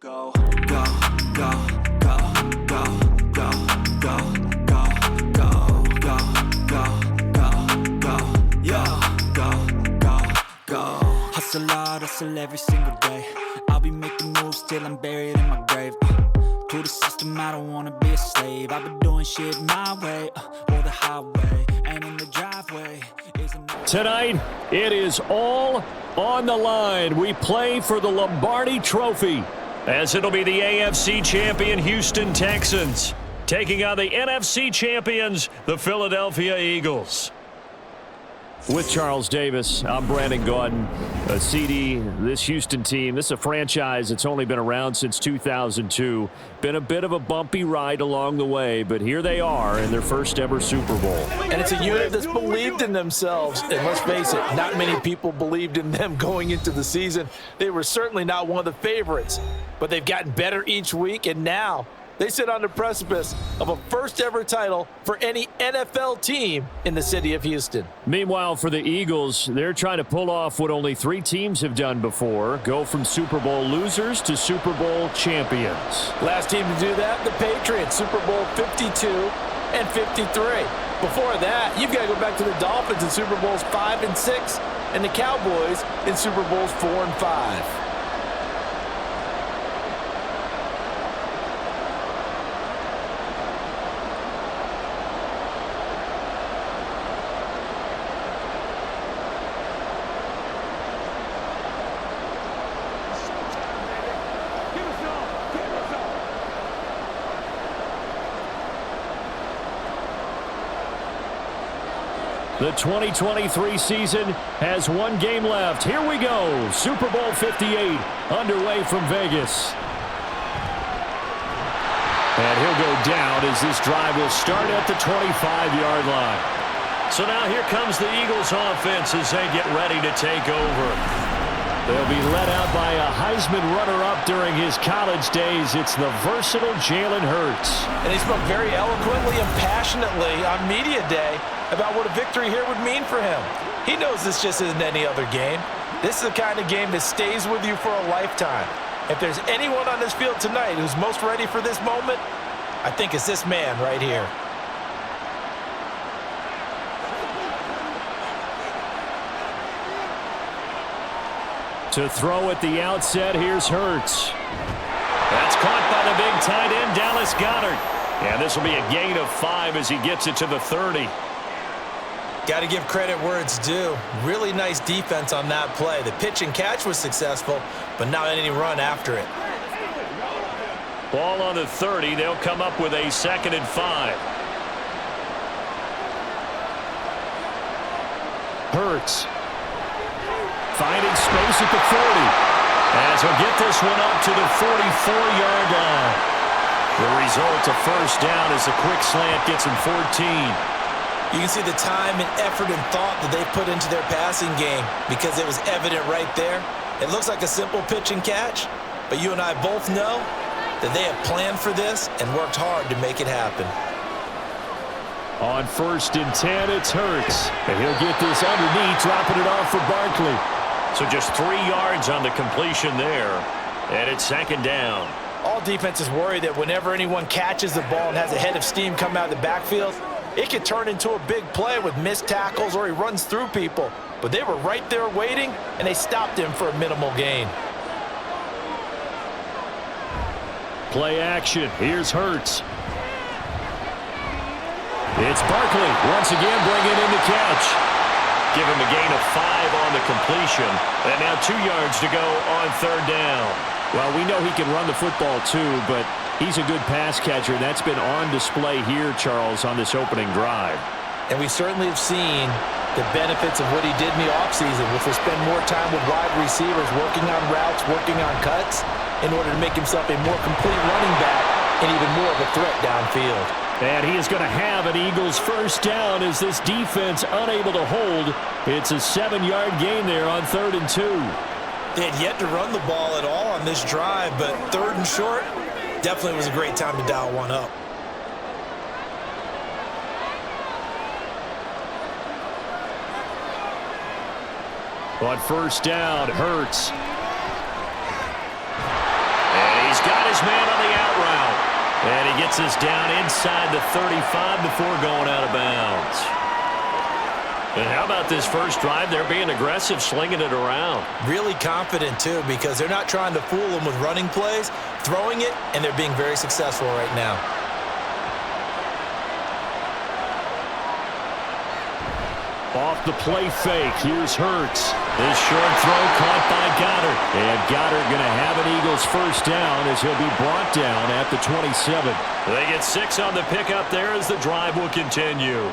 Go, go, go, go, go, go, go, go, go, go, go, go, go, yeah, go, go, go. Hustle hard, hustle every single day. I'll be making moves till I'm buried in my grave. To the system, I don't wanna be a slave. I've been doing shit my way, or the highway, and in the driveway isn't. Tonight, it is all on the line. We play for the Lombardi Trophy, as it'll be the AFC champion Houston Texans taking on the NFC champions, the Philadelphia Eagles. With Charles Davis, I'm Brandon Gaudin. CD, this Houston team, this is a franchise that's only been around since 2002. Been a bit of a bumpy ride along the way, but here they are in their first ever Super Bowl. And it's a unit that's believed in themselves. And let's face it, not many people believed in them going into the season. They were certainly not one of the favorites, but they've gotten better each week, and now they sit on the precipice of a first-ever title for any NFL team in the city of Houston. Meanwhile, for the Eagles, they're trying to pull off what only 3 teams have done before, go from Super Bowl losers to Super Bowl champions. Last team to do that, the Patriots, Super Bowl 52 and 53. Before that, you've got to go back to the Dolphins in Super Bowls 5 and 6, and the Cowboys in Super Bowls 4 and 5. The 2023 season has 1 game left. Here we go. Super Bowl 58 underway from Vegas. And he'll go down as this drive will start at the 25-yard line. So now here comes the Eagles offense as they get ready to take over. They'll be led out by a Heisman runner-up during his college days. It's the versatile Jalen Hurts. And he spoke very eloquently and passionately on media day about what a victory here would mean for him. He knows this just isn't any other game. This is the kind of game that stays with you for a lifetime. If there's anyone on this field tonight who's most ready for this moment, I think it's this man right here. To throw at the outset, here's Hurts. That's caught by the big tight end, Dallas Goedert. And this will be a gain of 5 as he gets it to the 30. Got to give credit where it's due. Really nice defense on that play. The pitch and catch was successful, but not any run after it. Ball on the 30. They'll come up with a 2nd and 5. Hurts finding space at the 40. As he'll get this one up to the 44-yard line. The result, a first down as the quick slant gets him 14. You can see the time and effort and thought that they put into their passing game because it was evident right there. It looks like a simple pitch and catch, but you and I both know that they have planned for this and worked hard to make it happen. On 1st and 10, it's Hurts. And he'll get this underneath, dropping it off for Barkley. So just 3 yards on the completion there, and it's 2nd down. All defenses worry that whenever anyone catches the ball and has a head of steam come out of the backfield, it could turn into a big play with missed tackles or he runs through people. But they were right there waiting, and they stopped him for a minimal gain. Play action. Here's Hurts. It's Barkley once again bringing in the catch. Give him a gain of 5 on the completion. And now 2 yards to go on 3rd down. Well, we know he can run the football too, but he's a good pass catcher, and that's been on display here, Charles, on this opening drive. And we certainly have seen the benefits of what he did in the offseason, which was spend more time with wide receivers, working on routes, working on cuts, in order to make himself a more complete running back and even more of a threat downfield. And he is going to have an Eagles first down as this defense unable to hold. It's a 7-yard gain there on 3rd and 2. They had yet to run the ball at all on this drive, but 3rd and short definitely was a great time to dial one up. On 1st down, Hurts. And he's his man on the out route. And he gets us down inside the 35 before going out of bounds. And how about this first drive? They're being aggressive, slinging it around. Really confident, too, because they're not trying to fool them with running plays, throwing it, and they're being very successful right now. Off the play fake, here's Hurts. This short throw caught by Goddard. And Goddard going to have an Eagles first down as he'll be brought down at the 27. They get 6 on the pickup there as the drive will continue.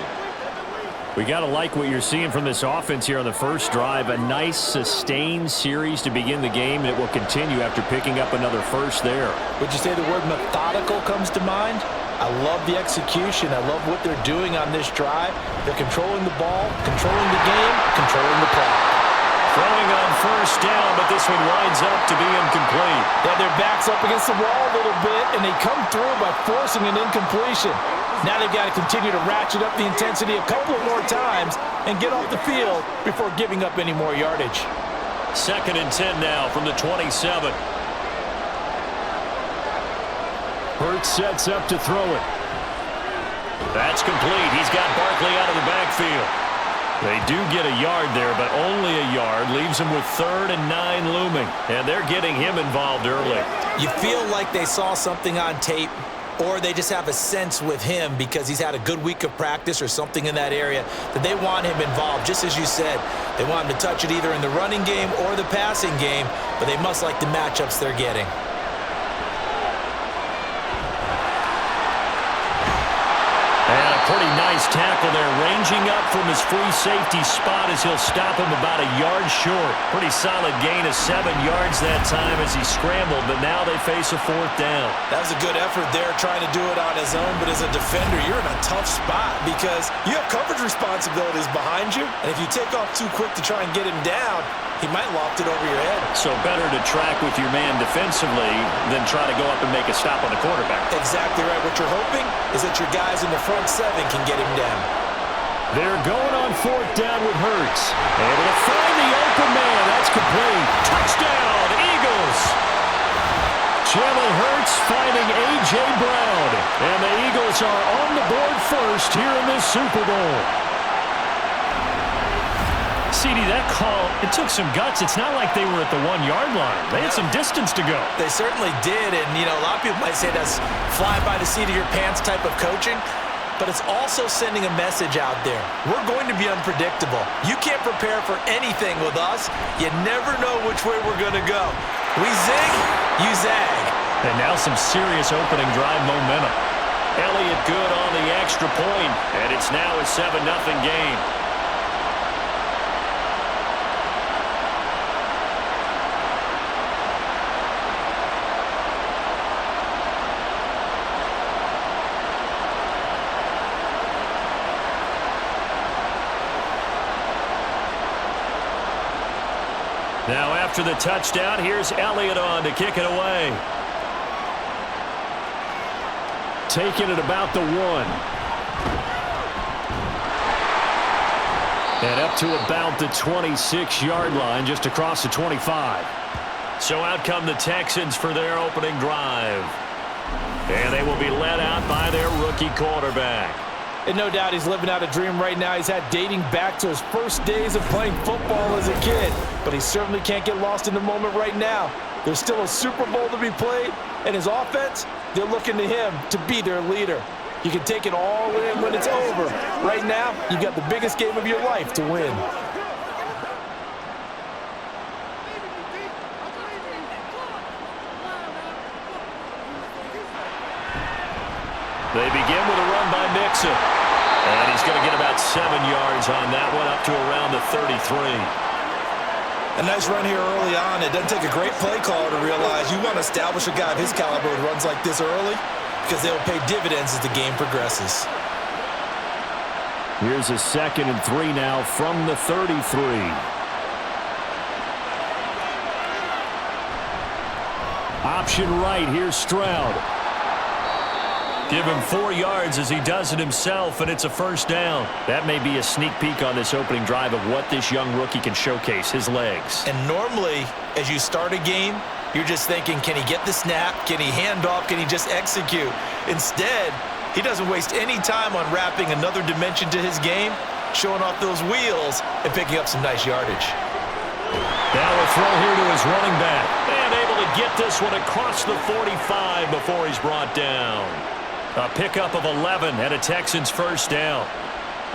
We got to like what you're seeing from this offense here on the first drive. A nice, sustained series to begin the game, and it will continue after picking up another first there. Would you say the word methodical comes to mind? I love the execution. I love what they're doing on this drive. They're controlling the ball, controlling the game, controlling the clock. Throwing on first down, but this one winds up to be incomplete. They have their backs up against the wall a little bit, and they come through by forcing an incompletion. Now they've got to continue to ratchet up the intensity a couple of more times and get off the field before giving up any more yardage. 2nd and 10 now from the 27. Hurts sets up to throw it. That's complete. He's got Barkley out of the backfield. They do get a yard there, but only a yard. Leaves him with 3rd and 9 looming. And they're getting him involved early. You feel like they saw something on tape, or they just have a sense with him because he's had a good week of practice or something in that area that they want him involved. Just as you said, they want him to touch it either in the running game or the passing game, but they must like the matchups they're getting. And a pretty nice tackle there, ranging up from his free safety spot as he'll stop him about a yard short. Pretty solid gain of 7 yards that time as he scrambled, but now they face a 4th down. That was a good effort there, trying to do it on his own, but as a defender, you're in a tough spot because you have coverage responsibilities behind you, and if you take off too quick to try and get him down, he might loft it over your head. So better to track with your man defensively than try to go up and make a stop on the quarterback. Exactly right. What you're hoping is that your guys in the front 7 can get him down. They're going on 4th down with Hurts. Able to find the open man. That's complete. Touchdown, Eagles. Jalen Hurts finding A.J. Brown. And the Eagles are on the board first here in this Super Bowl. CD, that call, it took some guts. It's not like they were at the 1-yard line. They had some distance to go. They certainly did, and, you know, a lot of people might say that's fly by the seat of your pants type of coaching, but it's also sending a message out there. We're going to be unpredictable. You can't prepare for anything with us. You never know which way we're going to go. We zig, you zag. And now some serious opening drive momentum. Elliott good on the extra point, and it's now a 7-0 game. Now after the touchdown, here's Elliott on to kick it away. Taking it about the 1. And up to about the 26-yard line, just across the 25. So out come the Texans for their opening drive. And they will be led out by their rookie quarterback. And no doubt he's living out a dream right now. He's had dating back to his first days of playing football as a kid. But he certainly can't get lost in the moment right now. There's still a Super Bowl to be played. And his offense, they're looking to him to be their leader. You can take it all in when it's over. Right now, you got the biggest game of your life to win. They begin with a run by Mixon. And he's going to get about 7 yards on that one, up to around the 33. A nice run here early on. It doesn't take a great play caller to realize you want to establish a guy of his caliber with runs like this early because they'll pay dividends as the game progresses. Here's a 2nd and 3 now from the 33. Option right, here's Stroud. Give him 4 yards as he does it himself, and it's a first down. That may be a sneak peek on this opening drive of what this young rookie can showcase, his legs. And normally, as you start a game, You're just thinking, can he get the snap? Can he hand off? Can he just execute? Instead, he doesn't waste any time on wrapping another dimension to his game, showing off those wheels and picking up some nice yardage. Now a throw here to his running back. And able to get this one across the 45 before he's brought down. A pickup of 11 and a Texans first down.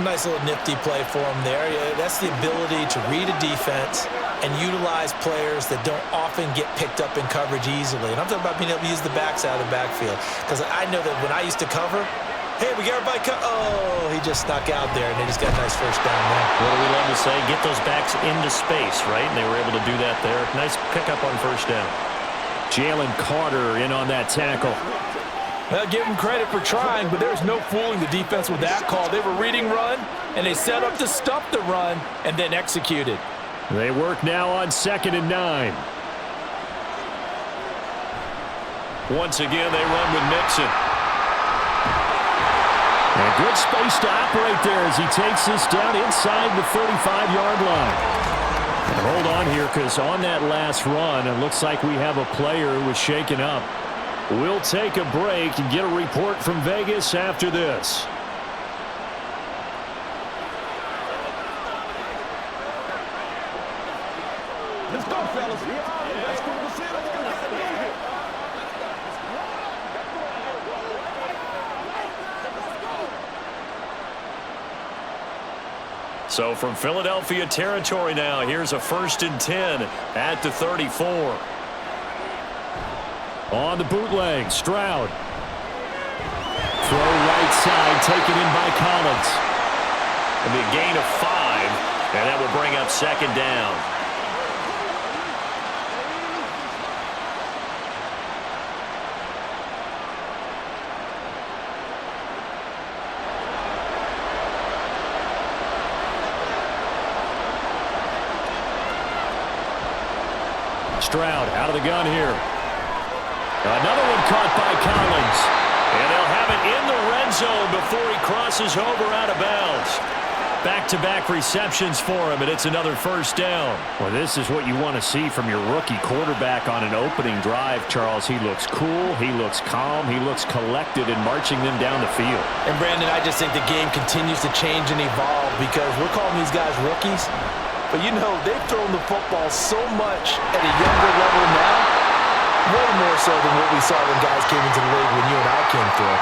Nice little nifty play for him there. Yeah, that's the ability to read a defense and utilize players that don't often get picked up in coverage easily. And I'm talking about being able to use the backs out of the backfield. Because I know that when I used to cover, hey, we got everybody oh, he just snuck out there, and they just got a nice first down there. What do we love to say? Get those backs into space, right? And they were able to do that there. Nice pickup on first down. Jalen Carter in on that tackle. Well, give him credit for trying, but there's no fooling the defense with that call. They were reading run, and they set up to stop the run and then executed. They work now on 2nd and 9. Once again, they run with Mixon. And good space to operate there as he takes this down inside the 35-yard line. And hold on here, because on that last run, it looks like we have a player who was shaken up. We'll take a break and get a report from Vegas after this. Let's go, fellas. Let's go. So from Philadelphia territory now, here's a 1st and 10 at the 34. On the bootleg, Stroud. Throw right side, taken in by Collins. It'll be a gain of 5, and that will bring up 2nd down. Stroud out of the gun here. Another one caught by Collins. And they'll have it in the red zone before he crosses over out of bounds. Back-to-back receptions for him, and it's another first down. Well, this is what you want to see from your rookie quarterback on an opening drive, Charles. He looks cool, he looks calm, he looks collected in marching them down the field. And, Brandon, I just think the game continues to change and evolve because we're calling these guys rookies. But, you know, they've thrown the football so much at a younger level now, way more so than what we saw when guys came into the league when you and I came through.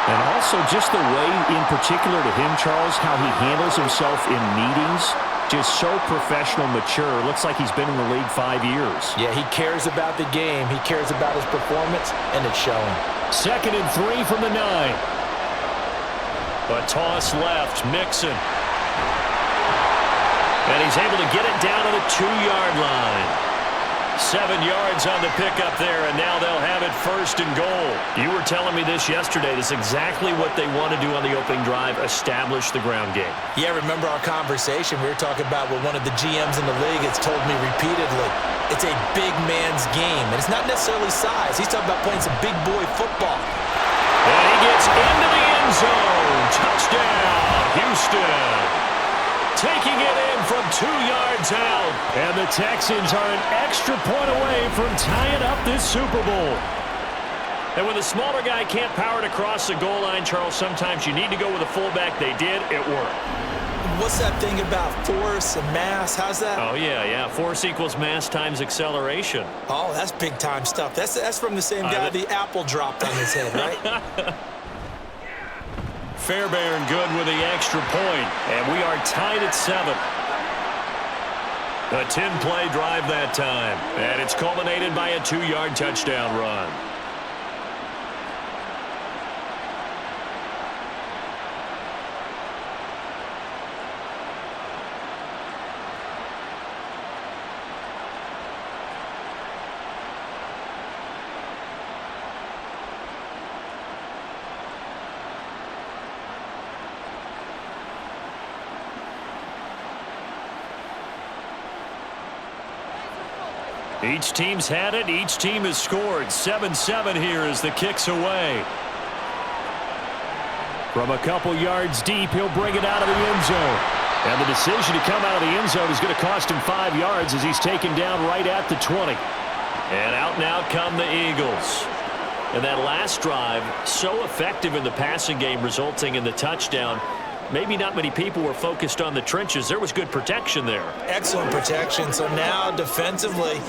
And also just the way, in particular to him, Charles, how he handles himself in meetings, just so professional, mature. Looks like he's been in the league 5 years. Yeah, he cares about the game. He cares about his performance, and it's showing. 2nd and 3 from the 9. A toss left, Mixon. And he's able to get it down to the 2-yard line. 7 yards on the pickup there, and now they'll have it 1st and goal. You were telling me this yesterday. This is exactly what they want to do on the opening drive, establish the ground game. Yeah, remember our conversation? We were talking about what one of the GMs in the league has told me repeatedly. It's a big man's game, and it's not necessarily size. He's talking about playing some big boy football. And he gets into the end zone. Touchdown, Houston. Taking it in from 2 yards out. And the Texans are an extra point away from tying up this Super Bowl. And when the smaller guy can't power it across the goal line, Charles, sometimes you need to go with a fullback. They did. It worked. What's that thing about force and mass? How's that? Oh, yeah. Force equals mass times acceleration. Oh, that's big-time stuff. That's from the same guy the apple dropped on his head, right? Fairbairn good with the extra point, and we are tied at 7. A 10-play drive that time, and it's culminated by a 2-yard touchdown run. Each team's had it. Each team has scored. 7-7 here as the kick's away. From a couple yards deep, he'll bring it out of the end zone. And the decision to come out of the end zone is going to cost him 5 yards as he's taken down right at the 20. And out now come the Eagles. And that last drive, so effective in the passing game, resulting in the touchdown. Maybe not many people were focused on the trenches. There was good protection there. Excellent protection. So now defensively,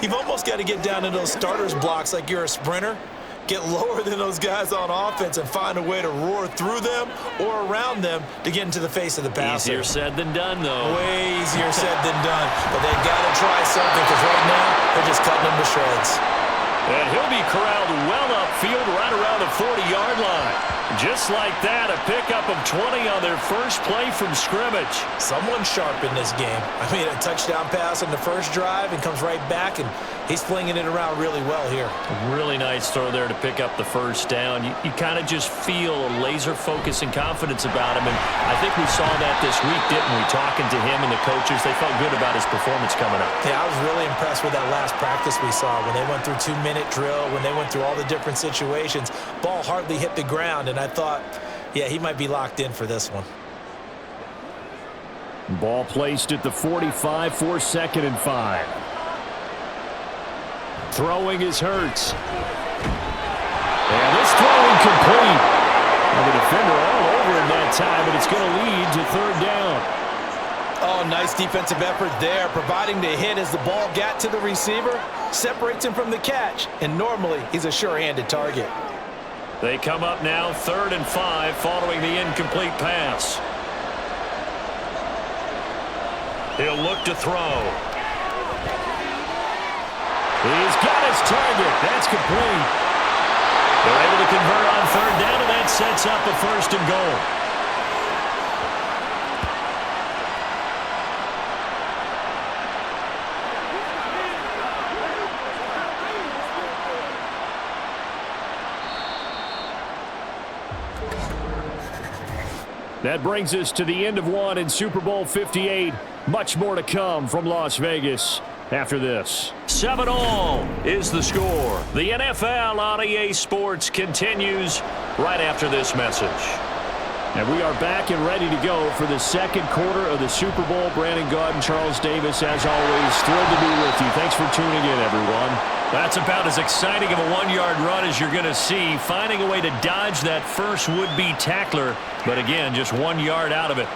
you've almost got to get down to those starters blocks like you're a sprinter. Get lower than those guys on offense and find a way to roar through them or around them to get into the face of the passer. Easier said than done, though. Way easier said than done. But they've got to try something because right now they're just cutting them to shreds. And he'll be corralled well upfield right around the 40-yard line. Just like that, a pickup of 20 on their first play from scrimmage. Someone sharp in this game. I mean, a touchdown pass on the first drive and comes right back, and he's flinging it around really well here. Really nice throw there to pick up the first down. You kind of just feel a laser focus and confidence about him, and I think we saw that this week, didn't we? Talking to him and the coaches, they felt good about his performance coming up. Yeah, I was really impressed with that last practice we saw when they went through 2-minute drill, when they went through all the different situations. Ball hardly hit the ground, and I thought, yeah, he might be locked in for this one. Ball placed at the 45 for 2nd and 5. Throwing is Hurts. And this throw incomplete. And the defender all over him that time, but it's going to lead to 3rd down. Oh, nice defensive effort there, providing the hit as the ball got to the receiver, separates him from the catch, and normally he's a sure-handed target. They come up now 3rd and 5 following the incomplete pass. He'll look to throw. He's got his target. That's complete. They're able to convert on 3rd down, and that sets up a 1st and goal. That brings us to the end of one in Super Bowl 58. Much more to come from Las Vegas after this. 7-all is the score. The NFL on EA Sports continues right after this message. And we are back and ready to go for the second quarter of the Super Bowl. Brandon Gaudin, Charles Davis, as always, thrilled to be with you. Thanks for tuning in, everyone. That's about as exciting of a 1-yard run as you're going to see, finding a way to dodge that first would-be tackler, but again, just 1 yard out of it.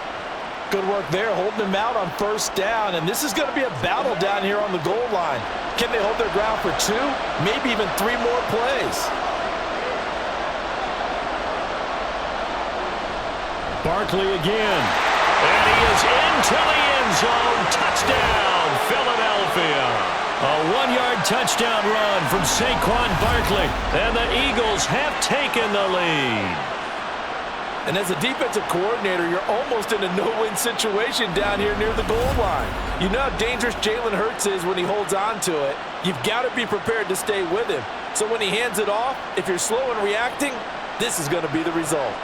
Good work there, holding him out on 1st down, and this is going to be a battle down here on the goal line. Can they hold their ground for 2, maybe even 3 more plays? Barkley again, and he is into the end zone. Touchdown, Philadelphia. A 1-yard touchdown run from Saquon Barkley, and the Eagles have taken the lead. And as a defensive coordinator, you're almost in a no-win situation down here near the goal line. You know how dangerous Jalen Hurts is when he holds on to it. You've got to be prepared to stay with him. So when he hands it off, if you're slow in reacting, this is going to be the result.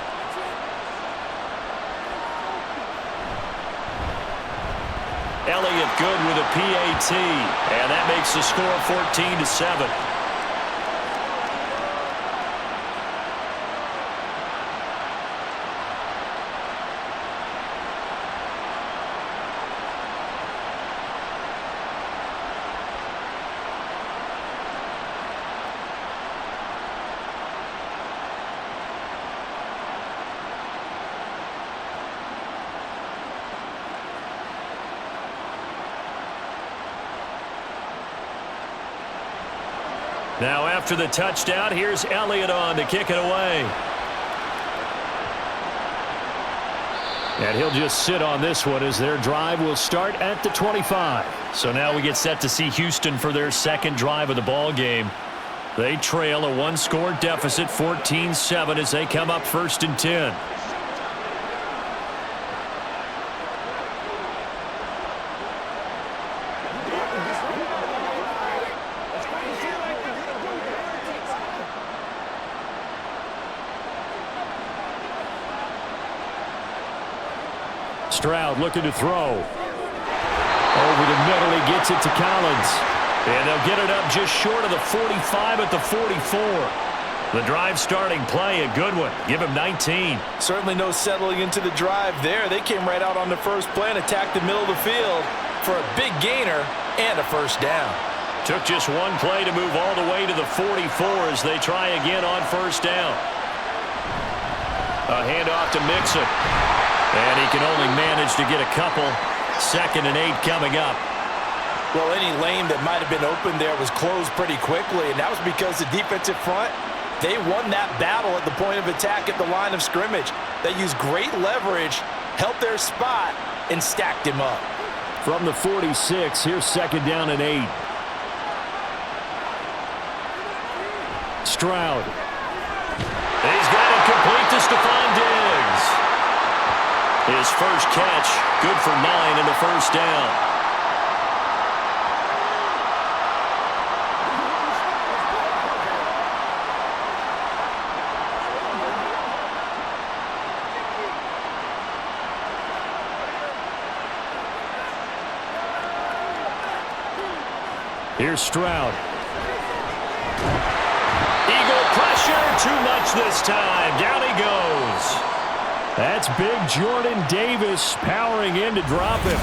Elliott good with a PAT, and that makes the score 14-7. Now after the touchdown, here's Elliott on to kick it away. And he'll just sit on this one as their drive will start at the 25. So now we get set to see Houston for their second drive of the ball game. They trail a 1-score deficit, 14-7, as they come up 1st and 10. Stroud looking to throw. Over the middle, he gets it to Collins. And they'll get it up just short of the 45 at the 44. The drive starting play, a good one. Give him 19. Certainly no settling into the drive there. They came right out on the first play and attacked the middle of the field for a big gainer and a 1st down. Took just one play to move all the way to the 44 as they try again on first down. A handoff to Mixon. And he can only manage to get a couple. 2nd and 8 coming up. Well, any lane that might have been open there was closed pretty quickly, and that was because the defensive front, they won that battle at the point of attack at the line of scrimmage. They used great leverage, held their spot, and stacked him up. From the 46, here's 2nd down and 8. Stroud. He's got it complete to Stefon Diggs. His first catch, good for 9 and a first down. Here's Stroud. Eagle pressure, too much this time. Down he goes. That's big Jordan Davis powering in to drop him.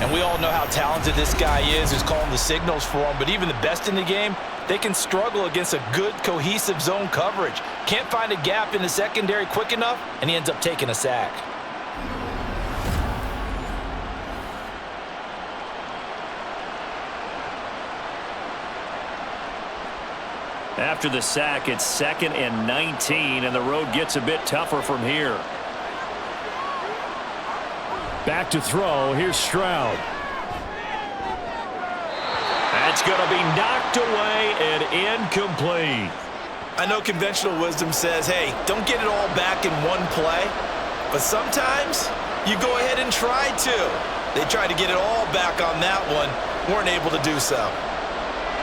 And we all know how talented this guy is who's calling the signals for him, but even the best in the game, they can struggle against a good, cohesive zone coverage. Can't find a gap in the secondary quick enough, and he ends up taking a sack. After the sack, it's 2nd and 19, and the road gets a bit tougher from here. Back to throw. Here's Stroud. That's going to be knocked away and incomplete. I know conventional wisdom says, hey, don't get it all back in one play, but sometimes you go ahead and try to. They tried to get it all back on that one, weren't able to do so.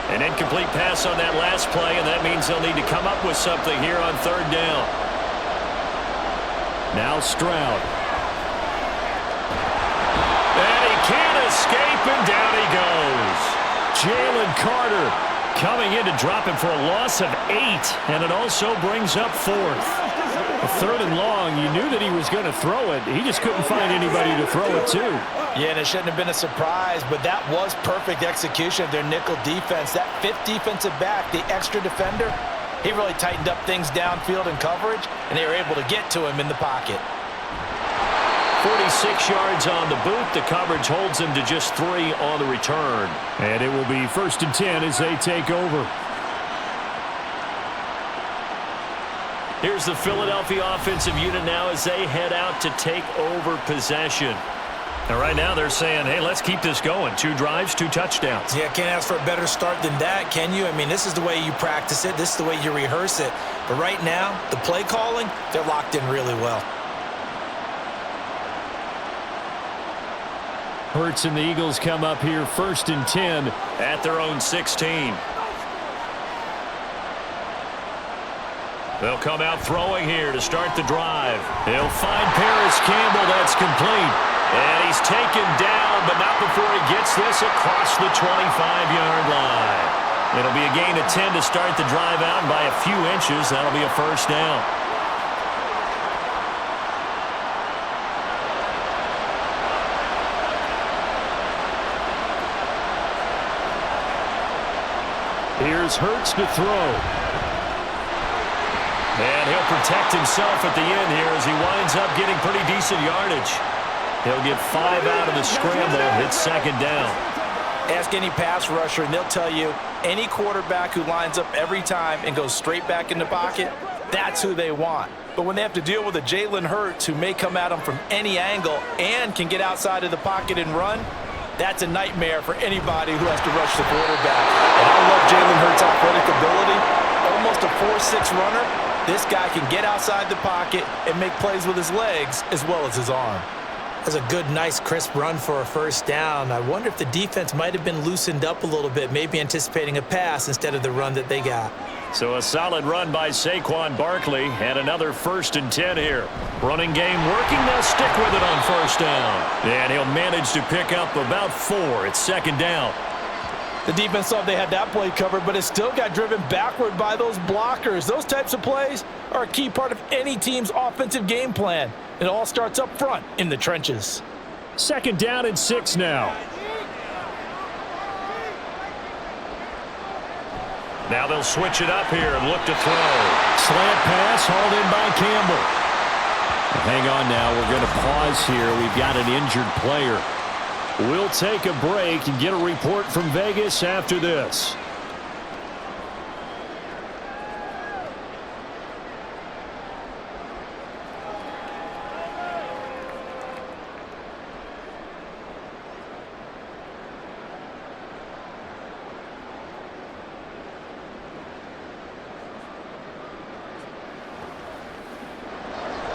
An incomplete pass on that last play, and that means they'll need to come up with something here on 3rd down. Now Stroud. And he can't escape, and down he goes. Jalen Carter coming in to drop him for a loss of 8, and it also brings up 4th. A 3rd and long, you knew that he was going to throw it. He just couldn't find anybody to throw it to. Yeah, and it shouldn't have been a surprise, but that was perfect execution of their nickel defense. That 5th defensive back, the extra defender, he really tightened up things downfield in coverage, and they were able to get to him in the pocket. 46 yards on the boot. The coverage holds him to just 3 on the return. And it will be 1st and 10 as they take over. Here's the Philadelphia offensive unit now as they head out to take over possession. And right now they're saying, hey, let's keep this going. 2 drives, 2 touchdowns. Yeah, can't ask for a better start than that, can you? I mean, this is the way you practice it. This is the way you rehearse it. But right now, the play calling, they're locked in really well. Hurts and the Eagles come up here 1st and 10 at their own 16. They'll come out throwing here to start the drive. He'll find Paris Campbell. That's complete. And he's taken down, but not before he gets this across the 25-yard line. It'll be a gain of 10 to start the drive out, and by a few inches, that'll be a first down. Here's Hurts to throw. And he'll protect himself at the end here as he winds up getting pretty decent yardage. He'll get 5 out of the scramble. It's 2nd down. Ask any pass rusher, and they'll tell you any quarterback who lines up every time and goes straight back in the pocket, that's who they want. But when they have to deal with a Jalen Hurts who may come at them from any angle and can get outside of the pocket and run, that's a nightmare for anybody who has to rush the quarterback. And I love Jalen Hurts' athletic ability. Almost a 4.6 runner. This guy can get outside the pocket and make plays with his legs as well as his arm. That's a good, nice, crisp run for a first down. I wonder if the defense might have been loosened up a little bit, maybe anticipating a pass instead of the run that they got. So a solid run by Saquon Barkley, and another 1st and 10 here. Running game working. They'll stick with it on first down. And he'll manage to pick up about 4. It's 2nd down. The defense thought they had that play covered, but it still got driven backward by those blockers. Those types of plays are a key part of any team's offensive game plan. It all starts up front in the trenches. 2nd down and 6 now. Now they'll switch it up here and look to throw. Slant pass hauled in by Campbell. Hang on now. We're going to pause here. We've got an injured player. We'll take a break and get a report from Vegas after this.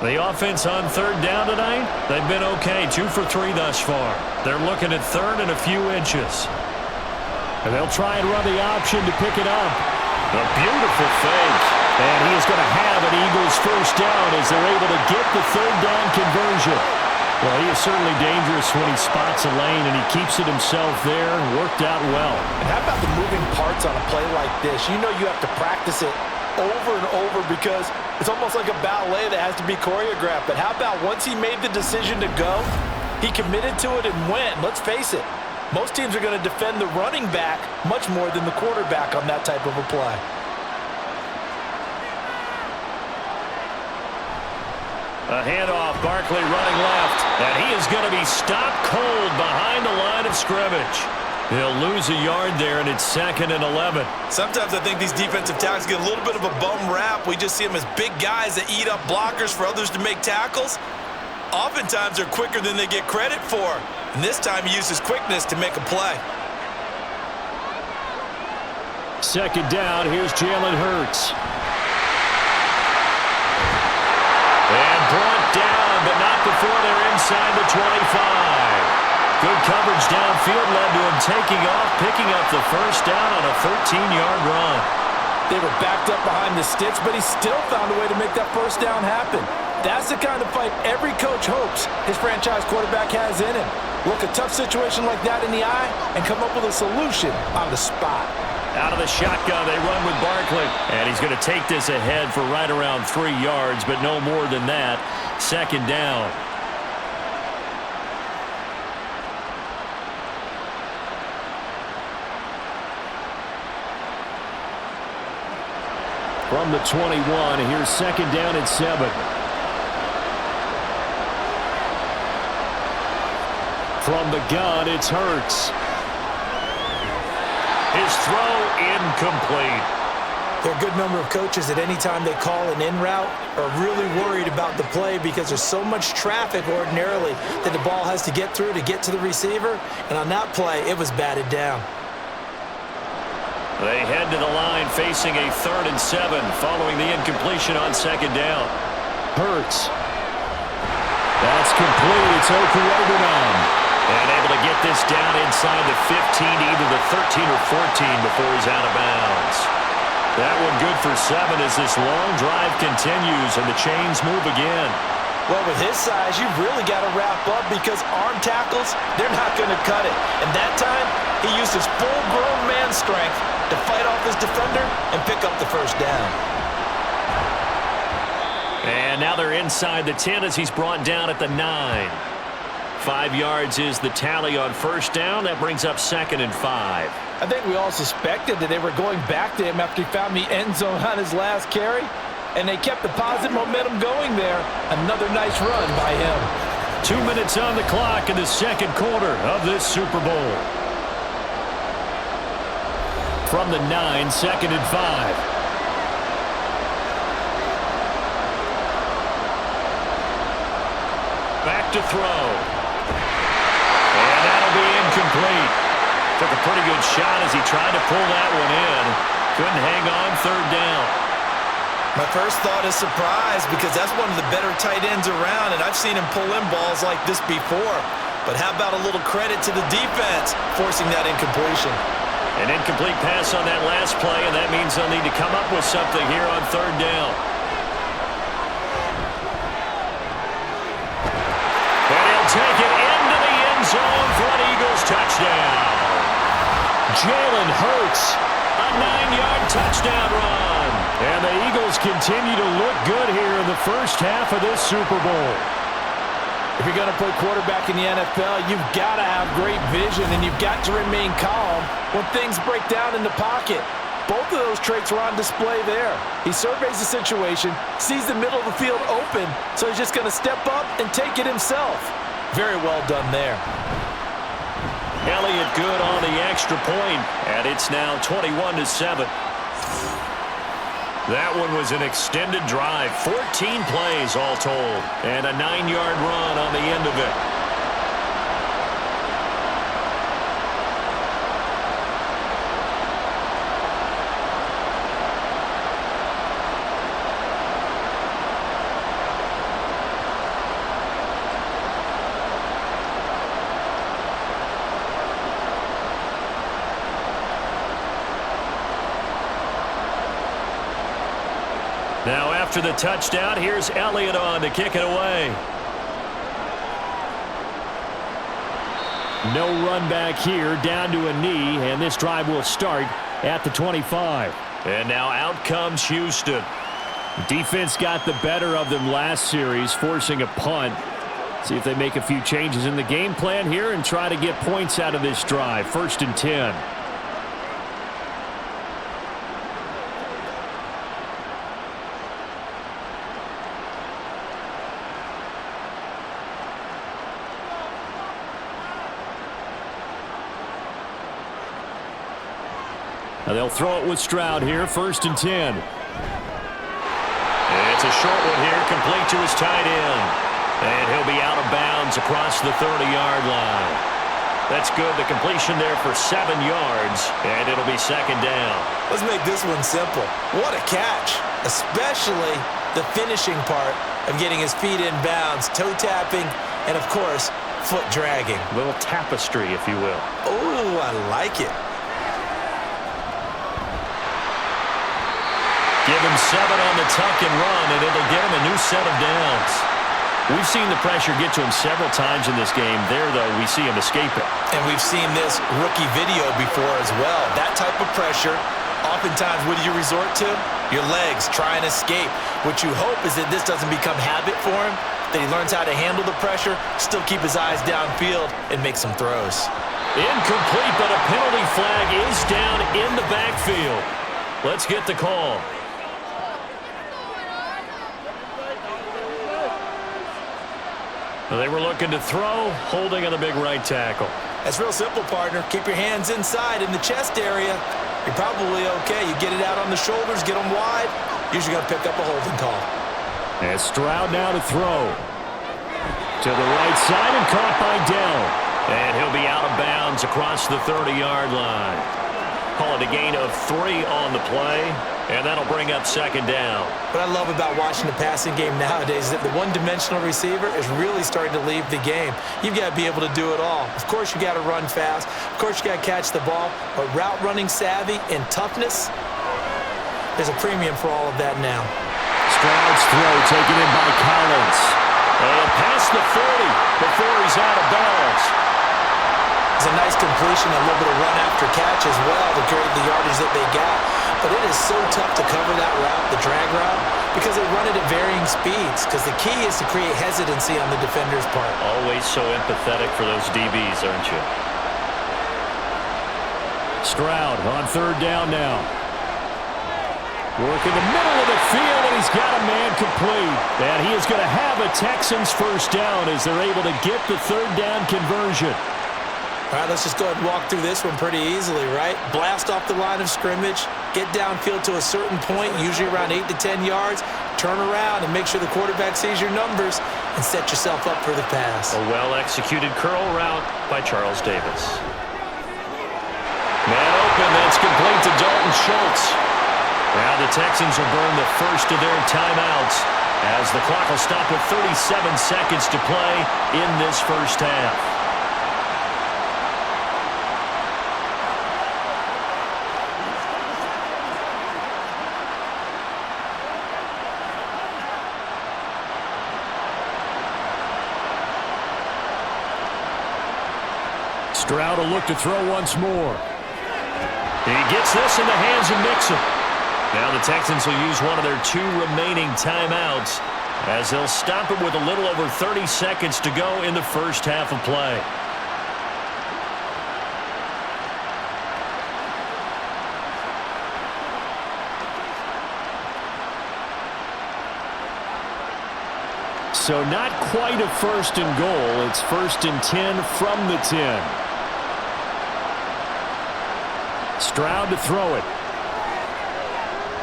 The offense on third down tonight, they've been okay. 2 for 3 thus far. They're looking at third and a few inches. And they'll try and run the option to pick it up. A beautiful fake. And he is going to have an Eagles first down as they're able to get the third down conversion. Well, he is certainly dangerous when he spots a lane, and he keeps it himself there and worked out well. And how about the moving parts on a play like this? You know you have to practice it over and over because it's almost like a ballet that has to be choreographed. But how about once he made the decision to go, he committed to it and went. Let's face it, most teams are going to defend the running back much more than the quarterback on that type of a play. A handoff, Barkley running left, and he is going to be stopped cold behind the line of scrimmage. He'll lose a yard there, and it's 2nd and 11. Sometimes I think these defensive tackles get a little bit of a bum rap. We just see them as big guys that eat up blockers for others to make tackles. Oftentimes they're quicker than they get credit for. And this time he uses quickness to make a play. 2nd down, here's Jalen Hurts. And brought down, but not before they're inside the 25. Good coverage downfield led to him taking off, picking up the first down on a 13-yard run. They were backed up behind the sticks, but he still found a way to make that first down happen. That's the kind of fight every coach hopes his franchise quarterback has in him. Look a tough situation like that in the eye and come up with a solution on the spot. Out of the shotgun, they run with Barkley. And he's going to take this ahead for right around 3 yards, but no more than that. 2nd down. From the 21, here's 2nd down and 7. From the gun, it's Hurts. His throw incomplete. There are a good number of coaches that any time they call an in route are really worried about the play because there's so much traffic ordinarily that the ball has to get through to get to the receiver. And on that play, it was batted down. They head to the line facing a 3rd and 7 following the incompletion on 2nd down. Hurts. That's complete. It's Okurebunom. And able to get this down inside the 15, either the 13 or 14 before he's out of bounds. That one good for 7 as this long drive continues and the chains move again. Well, with his size, you've really got to wrap up because arm tackles, they're not going to cut it. And that time, he used his full-grown man strength to fight off his defender and pick up the first down. And now they're inside the 10 as he's brought down at the 9. 5 yards is the tally on first down. That brings up 2nd and 5. I think we all suspected that they were going back to him after he found the end zone on his last carry. And they kept the positive momentum going there. Another nice run by him. 2 minutes on the clock in the 2nd quarter of this Super Bowl. From the 9, 2nd and 5. Back to throw. And that'll be incomplete. Took a pretty good shot as he tried to pull that one in. Couldn't hang on 3rd down. My first thought is surprise because that's one of the better tight ends around, and I've seen him pull in balls like this before. But how about a little credit to the defense forcing that incompletion? An incomplete pass on that last play, and that means they'll need to come up with something here on 3rd down. And he'll take it into the end zone for an Eagles touchdown. Jalen Hurts, a 9-yard touchdown run. And the Eagles continue to look good here in the first half of this Super Bowl. If you're going to play quarterback in the NFL, you've got to have great vision and you've got to remain calm when things break down in the pocket. Both of those traits were on display there. He surveys the situation, sees the middle of the field open, so he's just going to step up and take it himself. Very well done there. Elliott good on the extra point, and it's now 21-7. That one was an extended drive, 14 plays all told, and a 9-yard run on the end of it. Now after the touchdown, here's Elliott on to kick it away. No run back here, down to a knee, and this drive will start at the 25. And now out comes Houston. Defense got the better of them last series, forcing a punt. See if they make a few changes in the game plan here and try to get points out of this drive. 1st and 10. Now they'll throw it with Stroud here, 1st and 10. It's a short one here, complete to his tight end. And he'll be out of bounds across the 30-yard line. That's good. The completion there for 7 yards, and it'll be 2nd down. Let's make this one simple. What a catch, especially the finishing part of getting his feet in bounds, toe tapping, and, of course, foot dragging. A little tapestry, if you will. Oh, I like it. Give him 7 on the tuck and run, and it'll get him a new set of downs. We've seen the pressure get to him several times in this game. There, though, we see him escape it. And we've seen this rookie video before as well. That type of pressure, oftentimes, what do you resort to? Your legs, try and escape. What you hope is that this doesn't become habit for him, that he learns how to handle the pressure, still keep his eyes downfield, and make some throws. Incomplete, but a penalty flag is down in the backfield. Let's get the call. They were looking to throw, holding on the big right tackle. That's real simple, partner. Keep your hands inside in the chest area. You're probably okay. You get it out on the shoulders, get them wide. Usually going to pick up a holding call. And Stroud now to throw. To the right side and caught by Dell. And he'll be out of bounds across the 30-yard line. Call it a gain of 3 on the play, and that'll bring up 2nd down. What I love about watching the passing game nowadays is that the one-dimensional receiver is really starting to leave the game. You've got to be able to do it all. Of course, you got to run fast. Of course, you got to catch the ball. But route running savvy and toughness, there's a premium for all of that now. Stroud's throw taken in by Collins. And past the 40 before he's out of bounds. It's a nice completion, a little bit of run after catch as well to create the yardage that they got. But it is so tough to cover that route, the drag route, because they run it at varying speeds. Because the key is to create hesitancy on the defender's part. Always so empathetic for those DBs, aren't you? Stroud on 3rd down now. Work in the middle of the field, and he's got a man complete. And he is going to have a Texans 1st down as they're able to get the 3rd down conversion. All right, let's just go ahead and walk through this one pretty easily, right? Blast off the line of scrimmage, get downfield to a certain point, usually around 8 to 10 yards, turn around and make sure the quarterback sees your numbers and set yourself up for the pass. A well-executed curl route by Charles Davis. Man open, that's complete to Dalton Schultz. Now the Texans will burn the first of their timeouts as the clock will stop with 37 seconds to play in this first half. Stroud will look to throw once more. He gets this in the hands of Mixon. Now the Texans will use one of their 2 remaining timeouts as they'll stop it with a little over 30 seconds to go in the first half of play. So not quite a 1st and goal. It's 1st and 10 from the 10. Stroud to throw it.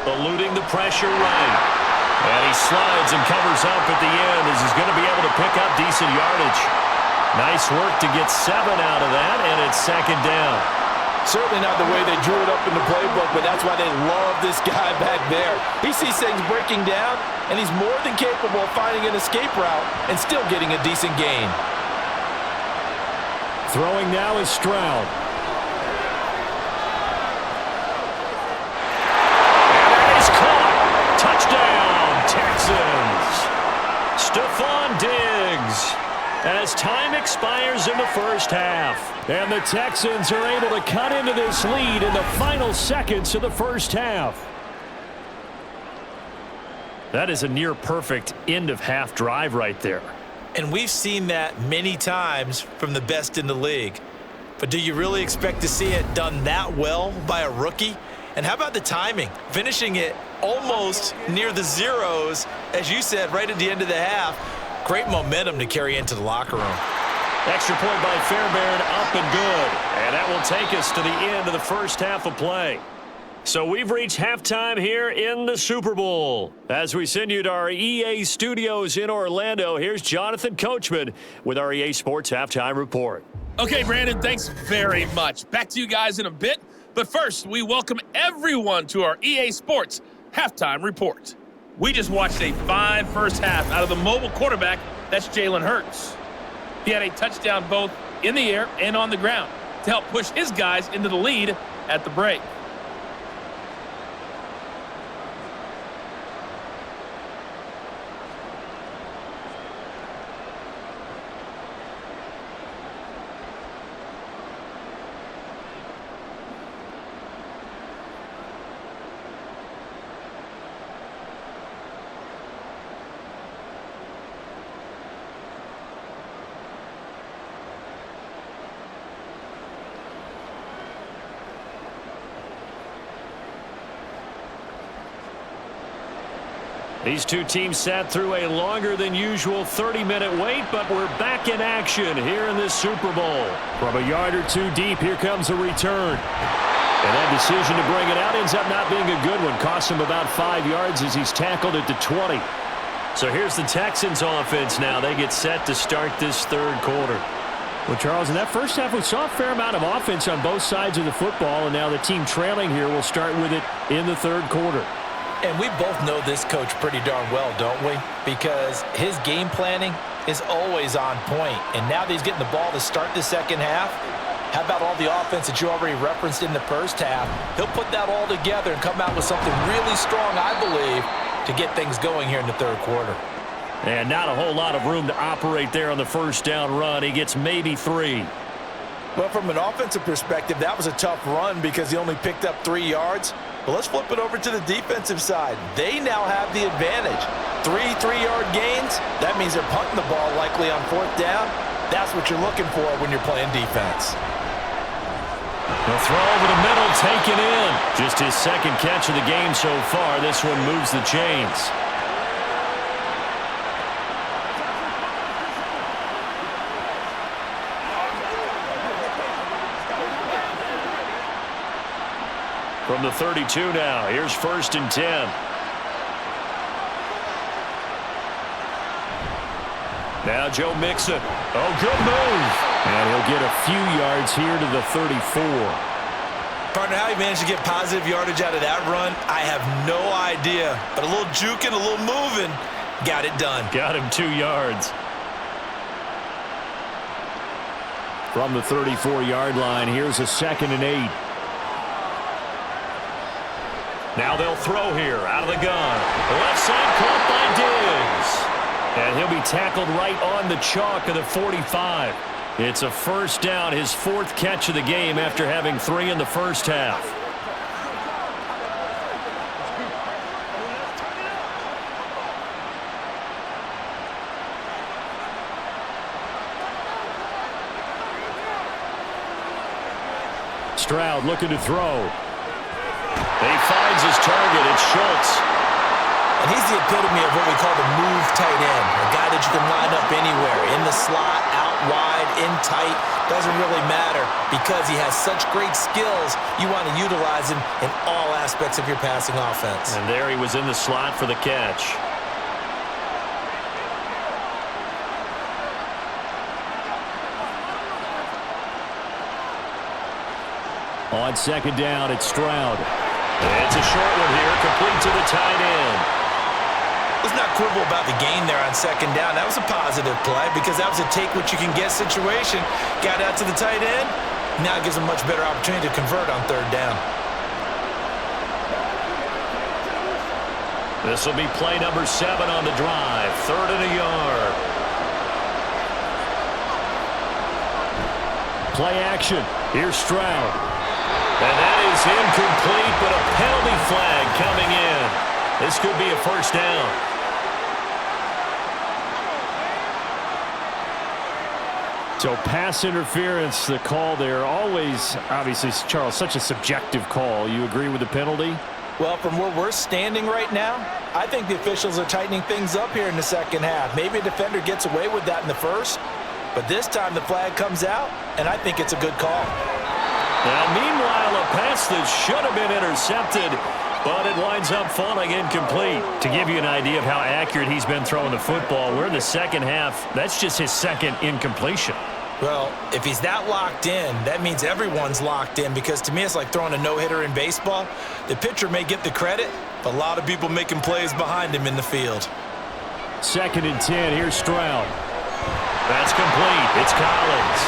Eluding the pressure right. And he slides and covers up at the end as he's going to be able to pick up decent yardage. Nice work to get 7 out of that, and it's 2nd down. Certainly not the way they drew it up in the playbook, but that's why they love this guy back there. He sees things breaking down, and he's more than capable of finding an escape route and still getting a decent gain. Throwing now is Stroud. And that is caught. Touchdown, Texans. Stefon Diggs. As time expires in the first half. And the Texans are able to cut into this lead in the final seconds of the first half. That is a near-perfect end-of-half drive right there. And we've seen that many times from the best in the league. But do you really expect to see it done that well by a rookie? And how about the timing? Finishing it almost near the zeros, as you said, right at the end of the half. Great momentum to carry into the locker room. Extra point by Fairbairn, up and good. And that will take us to the end of the first half of play. So we've reached halftime here in the Super Bowl. As we send you to our EA studios in Orlando, here's Jonathan Coachman with our EA Sports Halftime Report. Okay, Brandon, thanks very much. Back to you guys in a bit. But first, we welcome everyone to our EA Sports Halftime Report. We just watched a fine first half out of the mobile quarterback, that's Jalen Hurts. He had a touchdown both in the air and on the ground to help push his guys into the lead at the break. These two teams sat through a longer than usual 30-minute wait, but we're back in action here in this Super Bowl. From a yard or two deep, here comes a return. And that decision to bring it out ends up not being a good one. Cost him about 5 yards as he's tackled at the 20. So here's the Texans offense now. They get set to start this third quarter. Well, Charles, in that first half, we saw a fair amount of offense on both sides of the football, and now the team trailing here will start with it in the third quarter. And we both know this coach pretty darn well, don't we? Because his game planning is always on point. And now that he's getting the ball to start the second half, how about all the offense that you already referenced in the first half? He'll put that all together and come out with something really strong, I believe, to get things going here in the third quarter. And not a whole lot of room to operate there on the first down run. He gets maybe 3. Well, from an offensive perspective, that was a tough run because he only picked up 3 yards. But let's flip it over to the defensive side. They now have the advantage. 3 3-yard gains, that means they're punting the ball likely on 4th down. That's what you're looking for when you're playing defense. The throw over the middle, taken in. Just his second catch of the game so far. This one moves the chains. From the 32 now, here's 1st and 10. Now Joe Mixon. Oh, good move. And he'll get a few yards here to the 34. Partner, how he managed to get positive yardage out of that run, I have no idea. But a little juking, a little moving, got it done. Got him 2 yards. From the 34-yard line, here's a 2nd and 8. Now they'll throw here out of the gun. Left side caught by Diggs. And he'll be tackled right on the chalk of the 45. It's a 1st down, his 4th catch of the game after having 3 in the first half. Stroud looking to throw. He finds his target. It's Schultz. And he's the epitome of what we call the move tight end, a guy that you can line up anywhere, in the slot, out wide, in tight, doesn't really matter because he has such great skills. You want to utilize him in all aspects of your passing offense. And there he was in the slot for the catch. On second down, it's Stroud. It's a short one here, complete to the tight end. Let's not quibble about the gain there on second down. That was a positive play because that was a take-what-you-can-get situation. Got out to the tight end. Now it gives him a much better opportunity to convert on third down. This will be play number 7 on the drive. 3rd and a yard. Play action. Here's Stroud. And that is incomplete, but a penalty flag coming in. This could be a first down. So pass interference, the call there. Always, obviously, Charles, such a subjective call. You agree with the penalty? Well, from where we're standing right now, I think the officials are tightening things up here in the second half. Maybe a defender gets away with that in the first, but this time the flag comes out, and I think it's a good call. Now, meanwhile, a pass that should have been intercepted, but it winds up falling incomplete. To give you an idea of how accurate he's been throwing the football, we're in the second half. That's just his second incompletion. Well, if he's that locked in, that means everyone's locked in because to me it's like throwing a no-hitter in baseball. The pitcher may get the credit, but a lot of people making plays behind him in the field. 2nd and 10. Here's Stroud. That's complete. It's Collins.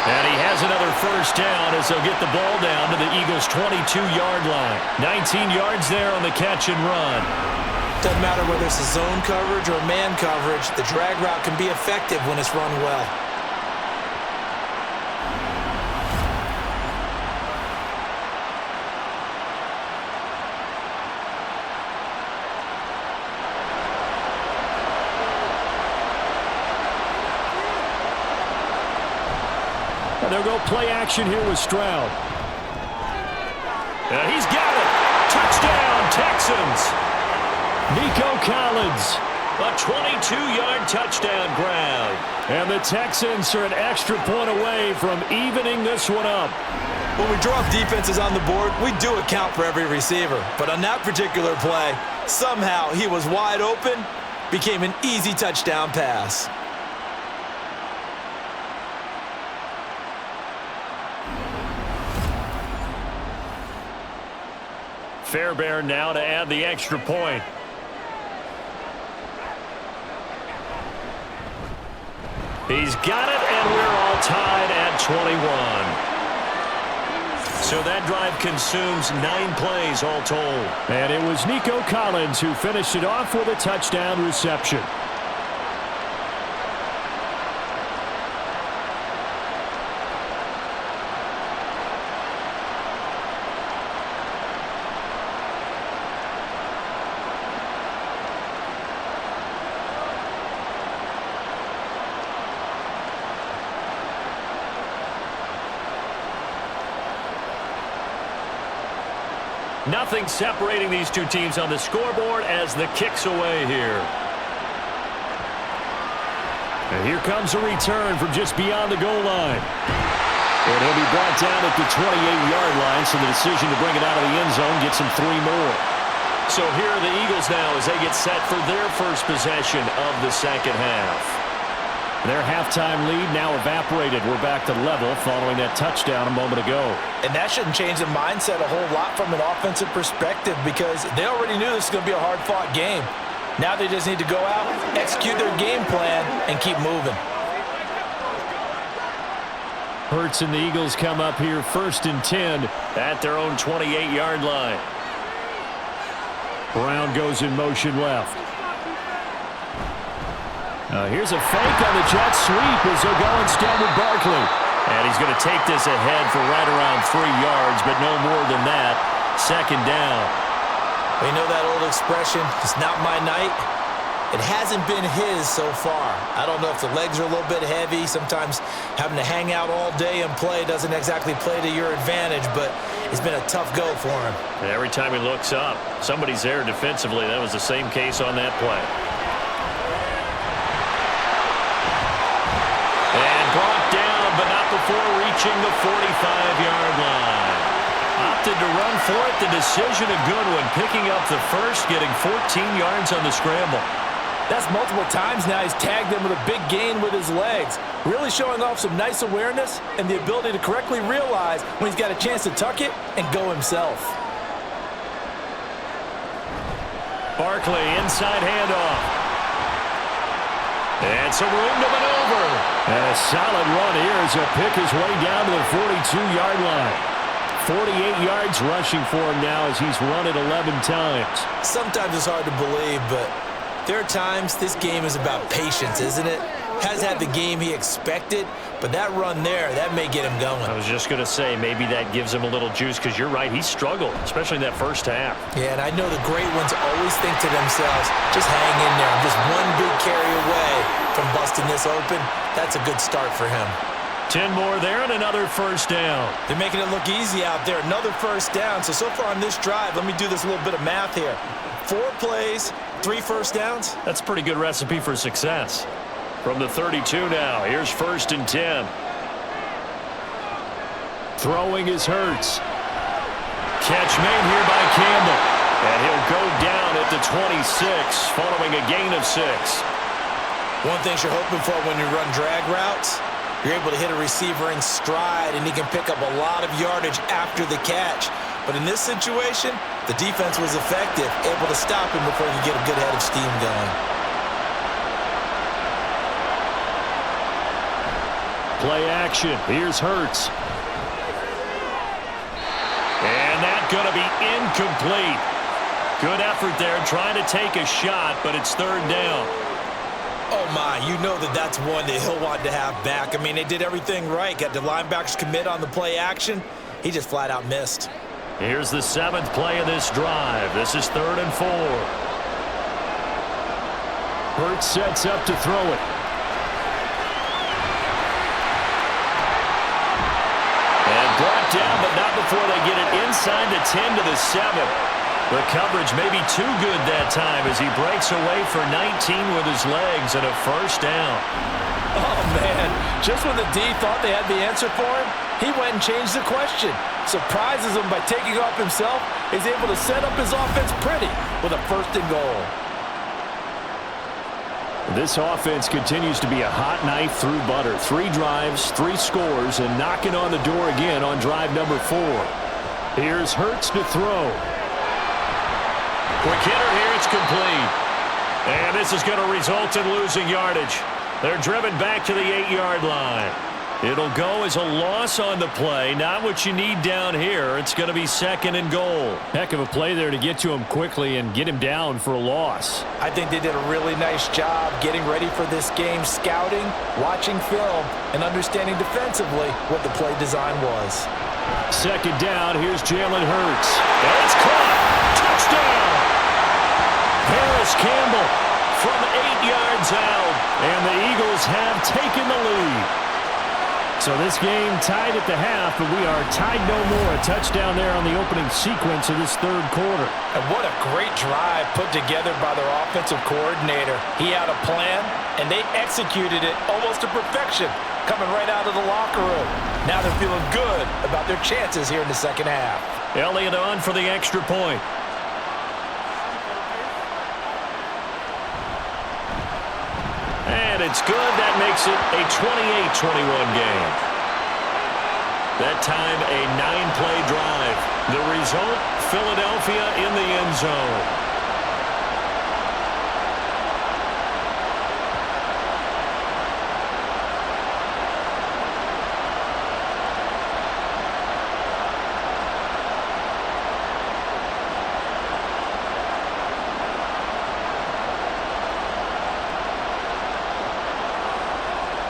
And he has another first down as they'll get the ball down to the Eagles' 22-yard line. 19 yards there on the catch and run. Doesn't matter whether it's a zone coverage or man coverage, the drag route can be effective when it's run well. They'll go play action here with Stroud. He's got it. Touchdown, Texans. Nico Collins, a 22-yard touchdown grab. And the Texans are an extra point away from evening this one up. When we draw defenses on the board, we do account for every receiver. But on that particular play, somehow he was wide open, became an easy touchdown pass. Fairbairn now to add the extra point. He's got it, and we're all tied at 21. So that drive consumes 9 plays all told. And it was Nico Collins who finished it off with a touchdown reception. Nothing separating these two teams on the scoreboard as the kick's away here. And here comes a return from just beyond the goal line. And he'll be brought down at the 28-yard line, so the decision to bring it out of the end zone gets him 3 more. So here are the Eagles now as they get set for their first possession of the second half. Their halftime lead now evaporated. We're back to level following that touchdown a moment ago. And that shouldn't change the mindset a whole lot from an offensive perspective because they already knew this was going to be a hard-fought game. Now they just need to go out, execute their game plan, and keep moving. Hurts and the Eagles come up here 1st and 10 at their own 28-yard line. Brown goes in motion left. Here's a fake on the jet sweep as they'll go instead with Barkley. And he's going to take this ahead for right around 3 yards, but no more than that. 2nd down. You know that old expression, it's not my night. It hasn't been his so far. I don't know if the legs are a little bit heavy. Sometimes having to hang out all day and play doesn't exactly play to your advantage, but it's been a tough go for him. Every time he looks up, somebody's there defensively. That was the same case on that play. And brought down, but not before reaching the 45-yard line. Opted to run for it. The decision a good one. Picking up the first, getting 14 yards on the scramble. That's multiple times now he's tagged them with a big gain with his legs. Really showing off some nice awareness and the ability to correctly realize when he's got a chance to tuck it and go himself. Barkley, inside handoff. And some room to maneuver. And a solid run here as he'll pick his way down to the 42-yard line. 48 yards rushing for him now as he's run it 11 times. Sometimes it's hard to believe, but there are times this game is about patience, isn't it? Has had the game he expected, but that run there, that may get him going. I was just going to say, maybe that gives him a little juice because you're right, he struggled, especially in that first half. Yeah, and I know the great ones always think to themselves, just hang in there. I'm just one big carry away from busting this open. That's a good start for him. 10 more there and another first down. They're making it look easy out there. Another first down. So far on this drive, let me do this little bit of math here. 4 plays, 3 first downs. That's a pretty good recipe for success. From the 32 now, here's 1st and 10. Throwing is Hurts. Catch made here by Campbell. And he'll go down at the 26, following a gain of 6. One thing you're hoping for when you run drag routes, you're able to hit a receiver in stride, and he can pick up a lot of yardage after the catch. But in this situation, the defense was effective, able to stop him before you get a good head of steam going. Play action. Here's Hurts. And that's going to be incomplete. Good effort there trying to take a shot, but it's 3rd down. Oh, my, you know that's one that he'll want to have back. I mean, they did everything right. Got the linebackers commit on the play action. He just flat out missed. Here's the 7th play of this drive. This is 3rd and 4. Hurts sets up to throw it. And brought down, but not before they get it inside the 10 to the 7. The coverage may be too good that time as he breaks away for 19 with his legs and a first down. Oh, man. Just when the D thought they had the answer for him, he went and changed the question. Surprises him by taking off himself. He's able to set up his offense pretty with a 1st and goal. This offense continues to be a hot knife through butter. 3 drives, 3 scores, and knocking on the door again on drive number 4. Here's Hurts to throw. Quick hitter here, it's complete. And this is going to result in losing yardage. They're driven back to the 8-yard line. It'll go as a loss on the play. Not what you need down here. It's going to be 2nd and goal. Heck of a play there to get to him quickly and get him down for a loss. I think they did a really nice job getting ready for this game, scouting, watching film, and understanding defensively what the play design was. 2nd down, here's Jalen Hurts. And it's caught. Touchdown! Harris Campbell from 8 yards out, and the Eagles have taken the lead. So this game tied at the half, but we are tied no more. A touchdown there on the opening sequence of this 3rd quarter. And what a great drive put together by their offensive coordinator. He had a plan, and they executed it almost to perfection, coming right out of the locker room. Now they're feeling good about their chances here in the 2nd half. Elliott on for the extra point. And it's good. That makes it a 28-21 game. That time a 9-play drive. The result, Philadelphia in the end zone.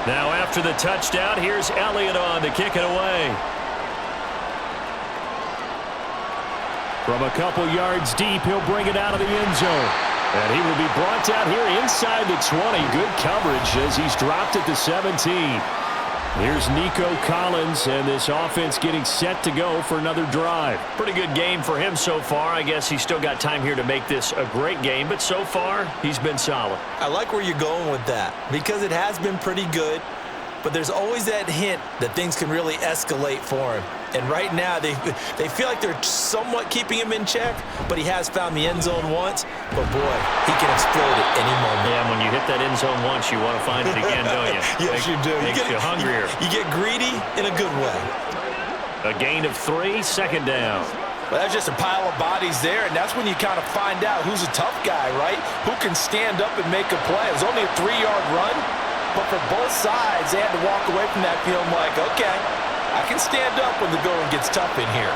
Now after the touchdown, here's Elliott on to kick it away. From a couple yards deep, he'll bring it out of the end zone. And he will be brought down here inside the 20. Good coverage as he's dropped at the 17. Here's Nico Collins, and this offense getting set to go for another drive. Pretty good game for him so far. I guess he's still got time here to make this a great game, but so far, he's been solid. I like where you're going with that because it has been pretty good, but there's always that hint that things can really escalate for him. And right now, they feel like they're somewhat keeping him in check, but he has found the end zone once. But, boy, he can explode at any moment. Yeah, when you hit that end zone once, you want to find it again, don't you? Yes, you do. Makes you hungrier. You get greedy in a good way. A gain of 3, second down. Well, that's just a pile of bodies there, and that's when you kind of find out who's a tough guy, right? Who can stand up and make a play. It was only a 3-yard run, but for both sides, they had to walk away from that feeling like, okay, I can stand up when the going gets tough in here.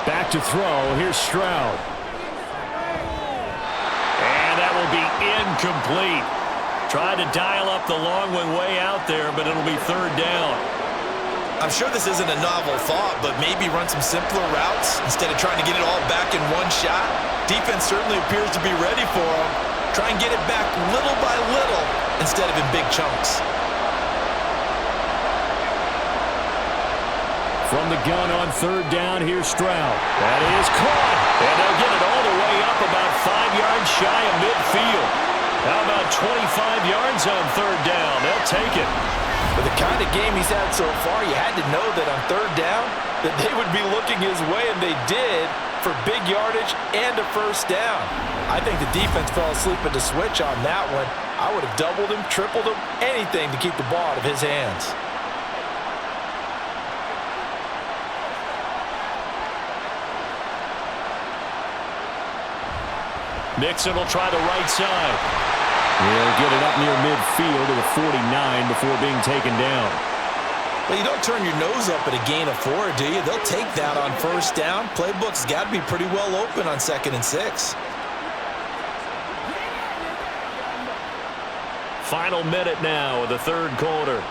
Back to throw. Here's Stroud. And that will be incomplete. Tried to dial up the long one way out there, but it'll be third down. I'm sure this isn't a novel thought, but maybe run some simpler routes instead of trying to get it all back in one shot. Defense certainly appears to be ready for him. Try and get it back little by little instead of in big chunks. From the gun on third down, here's Stroud. That is caught, and they'll get it all the way up about 5 yards shy of midfield. How about 25 yards on third down? They'll take it. With the kind of game he's had so far, you had to know that on third down that they would be looking his way, and they did for big yardage and a first down. I think the defense fell asleep at the switch on that one. I would have doubled him, tripled him, anything to keep the ball out of his hands. Nixon will try the right side. He'll get it up near midfield to the 49 before being taken down. Well, you don't turn your nose up at a gain of 4, do you? They'll take that on first down. Playbook's got to be pretty well open on 2nd and 6. Final minute now of the third quarter.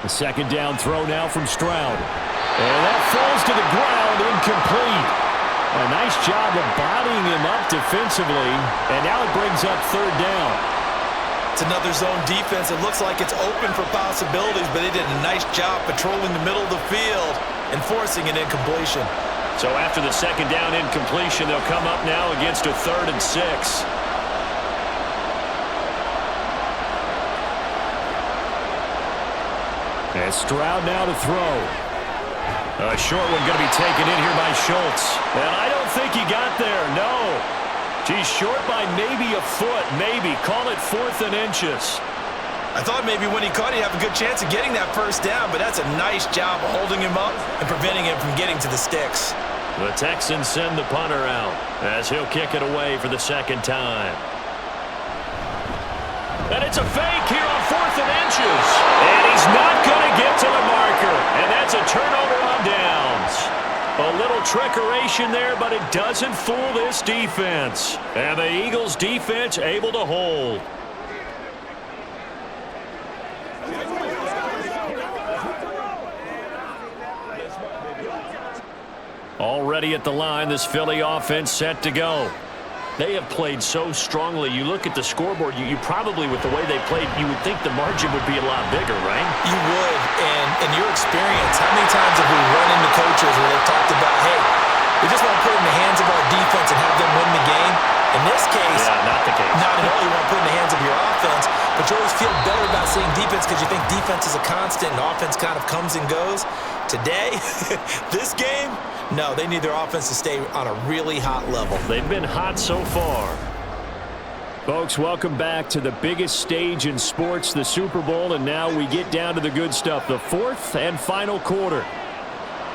The second down throw now from Stroud. And that falls to the ground, incomplete. A nice job of bodying him up defensively, and now it brings up third down. It's another zone defense. It looks like it's open for possibilities, but they did a nice job patrolling the middle of the field and forcing an incompletion. So after the second down incompletion, they'll come up now against a 3rd and 6. And Stroud now to throw. A short one going to be taken in here by Schultz. And I don't think he got there, no. He's short by maybe a foot, maybe. Call it 4th and inches. I thought maybe when he caught it, he'd have a good chance of getting that first down, but that's a nice job of holding him up and preventing him from getting to the sticks. The Texans send the punter out as he'll kick it away for the second time. And it's a fake here on 4th and inches. And he's not going to get to the marker. And that's a turnover on downs. A little trickeration there, but it doesn't fool this defense. And the Eagles' defense able to hold. Already at the line, this Philly offense set to go. They have played so strongly. You look at the scoreboard, you probably, with the way they played, you would think the margin would be a lot bigger, right? You would, and in your experience, how many times have we run into coaches where they've talked about, hey, we just want to put it in the hands of our defense and have them win the game? In this case, not the case. Not at all. You want to put it in the hands of your offense, but you always feel better about saying defense because you think defense is a constant and offense kind of comes and goes. Today, this game, no, they need their offense to stay on a really hot level. They've been hot so far. Folks, welcome back to the biggest stage in sports, the Super Bowl, and now we get down to the good stuff, the 4th and final quarter.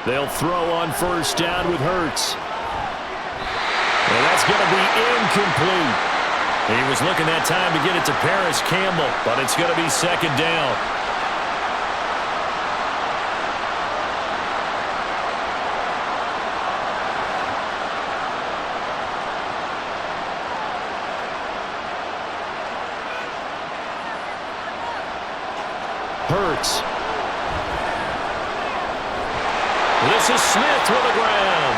They'll throw on first down with Hurts. And that's going to be incomplete. He was looking that time to get it to Paris Campbell, but it's going to be second down. Hurts. This is Smith with the ground.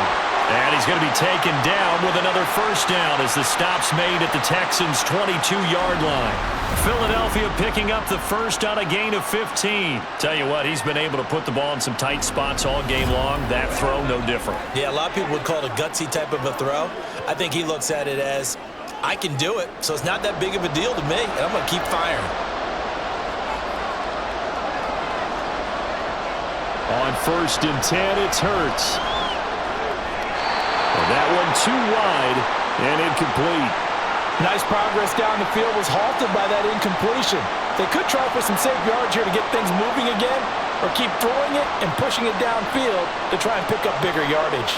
And he's going to be taken down with another first down as the stop's made at the Texans' 22-yard line. Philadelphia picking up the first on a gain of 15. Tell you what, he's been able to put the ball in some tight spots all game long. That throw, no different. Yeah, a lot of people would call it a gutsy type of a throw. I think he looks at it as, I can do it, so it's not that big of a deal to me, and I'm going to keep firing. On 1st and 10, it's Hurts. And that one too wide and incomplete. Nice progress down the field was halted by that incompletion. They could try for some safe yards here to get things moving again, or keep throwing it and pushing it downfield to try and pick up bigger yardage.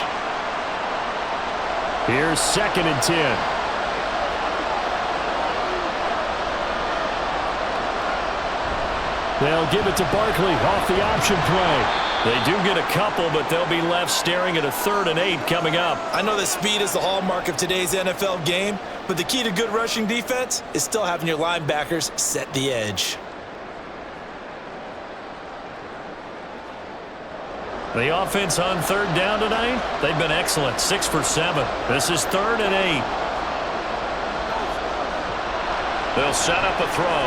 Here's 2nd and 10. They'll give it to Barkley off the option play. They do get a couple, but they'll be left staring at a 3rd and 8 coming up. I know that speed is the hallmark of today's NFL game, but the key to good rushing defense is still having your linebackers set the edge. The offense on 3rd down tonight, they've been excellent, 6 for 7. This is 3rd and 8. They'll set up a throw.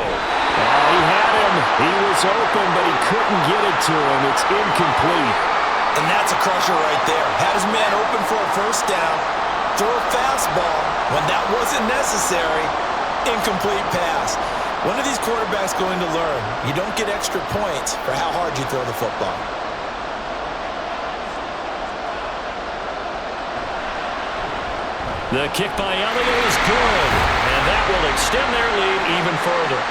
He had him. He was open, but he couldn't get it to him. It's incomplete. And that's a crusher right there. Had his man open for a first down, throw a fastball. When that wasn't necessary, incomplete pass. When are these quarterbacks going to learn? You don't get extra points for how hard you throw the football. The kick by Elliott is good, and that will extend their lead even further.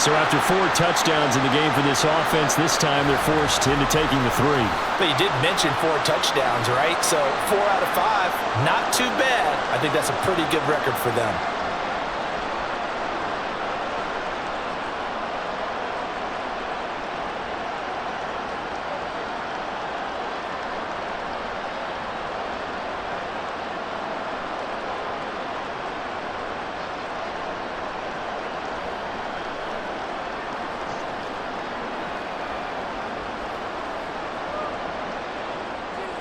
So after 4 touchdowns in the game for this offense, this time they're forced into taking the 3. But you did mention 4 touchdowns, right? So 4 out of 5, not too bad. I think that's a pretty good record for them.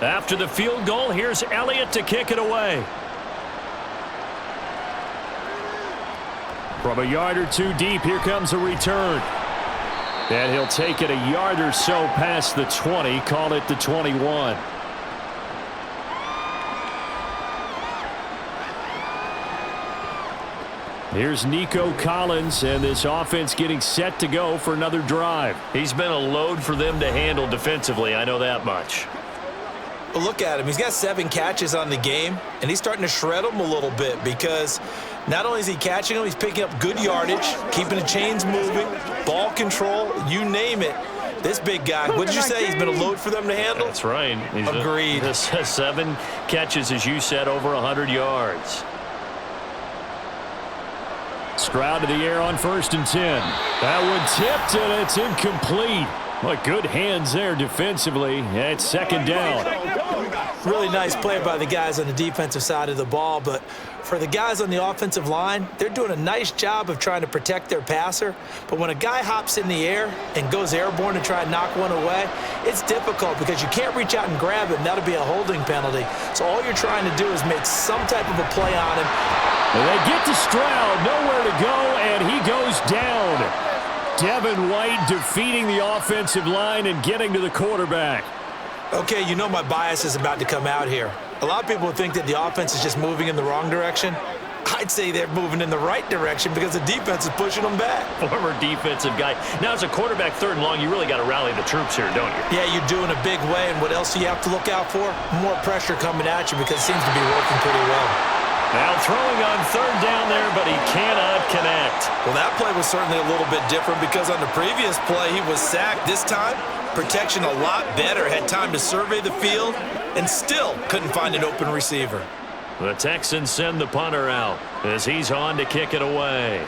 After the field goal, here's Elliott to kick it away. From a yard or 2 deep, here comes a return. And he'll take it a yard or so past the 20, call it the 21. Here's Nico Collins, and this offense getting set to go for another drive. He's been a load for them to handle defensively, I know that much. Well, look at him. He's got 7 catches on the game, and he's starting to shred them a little bit because not only is he catching them, he's picking up good yardage, keeping the chains moving, ball control, you name it. This big guy, what did you say? He's been a load for them to handle? That's right. Agreed. 7 catches, as you said, over 100 yards. Stroud to the air on 1st and 10. That one tipped, and it's incomplete. What good hands there defensively. It's 2nd down. Really nice play by the guys on the defensive side of the ball, but for the guys on the offensive line, they're doing a nice job of trying to protect their passer. But when a guy hops in the air and goes airborne to try and knock one away, it's difficult because you can't reach out and grab him. That'll be a holding penalty. So all you're trying to do is make some type of a play on him. And they get to Stroud, nowhere to go, and he goes down. Devin White defeating the offensive line and getting to the quarterback. Okay, you know my bias is about to come out here. A lot of people think that the offense is just moving in the wrong direction. I'd say they're moving in the right direction because the defense is pushing them back. Former defensive guy. Now, as a quarterback 3rd and long, you really got to rally the troops here, don't you? Yeah, you do in a big way, and what else do you have to look out for? More pressure coming at you because it seems to be working pretty well. Now throwing on 3rd down there, but he cannot connect. Well, that play was certainly a little bit different because on the previous play, he was sacked. This time, protection a lot better. Had time to survey the field and still couldn't find an open receiver. The Texans send the punter out as he's on to kick it away.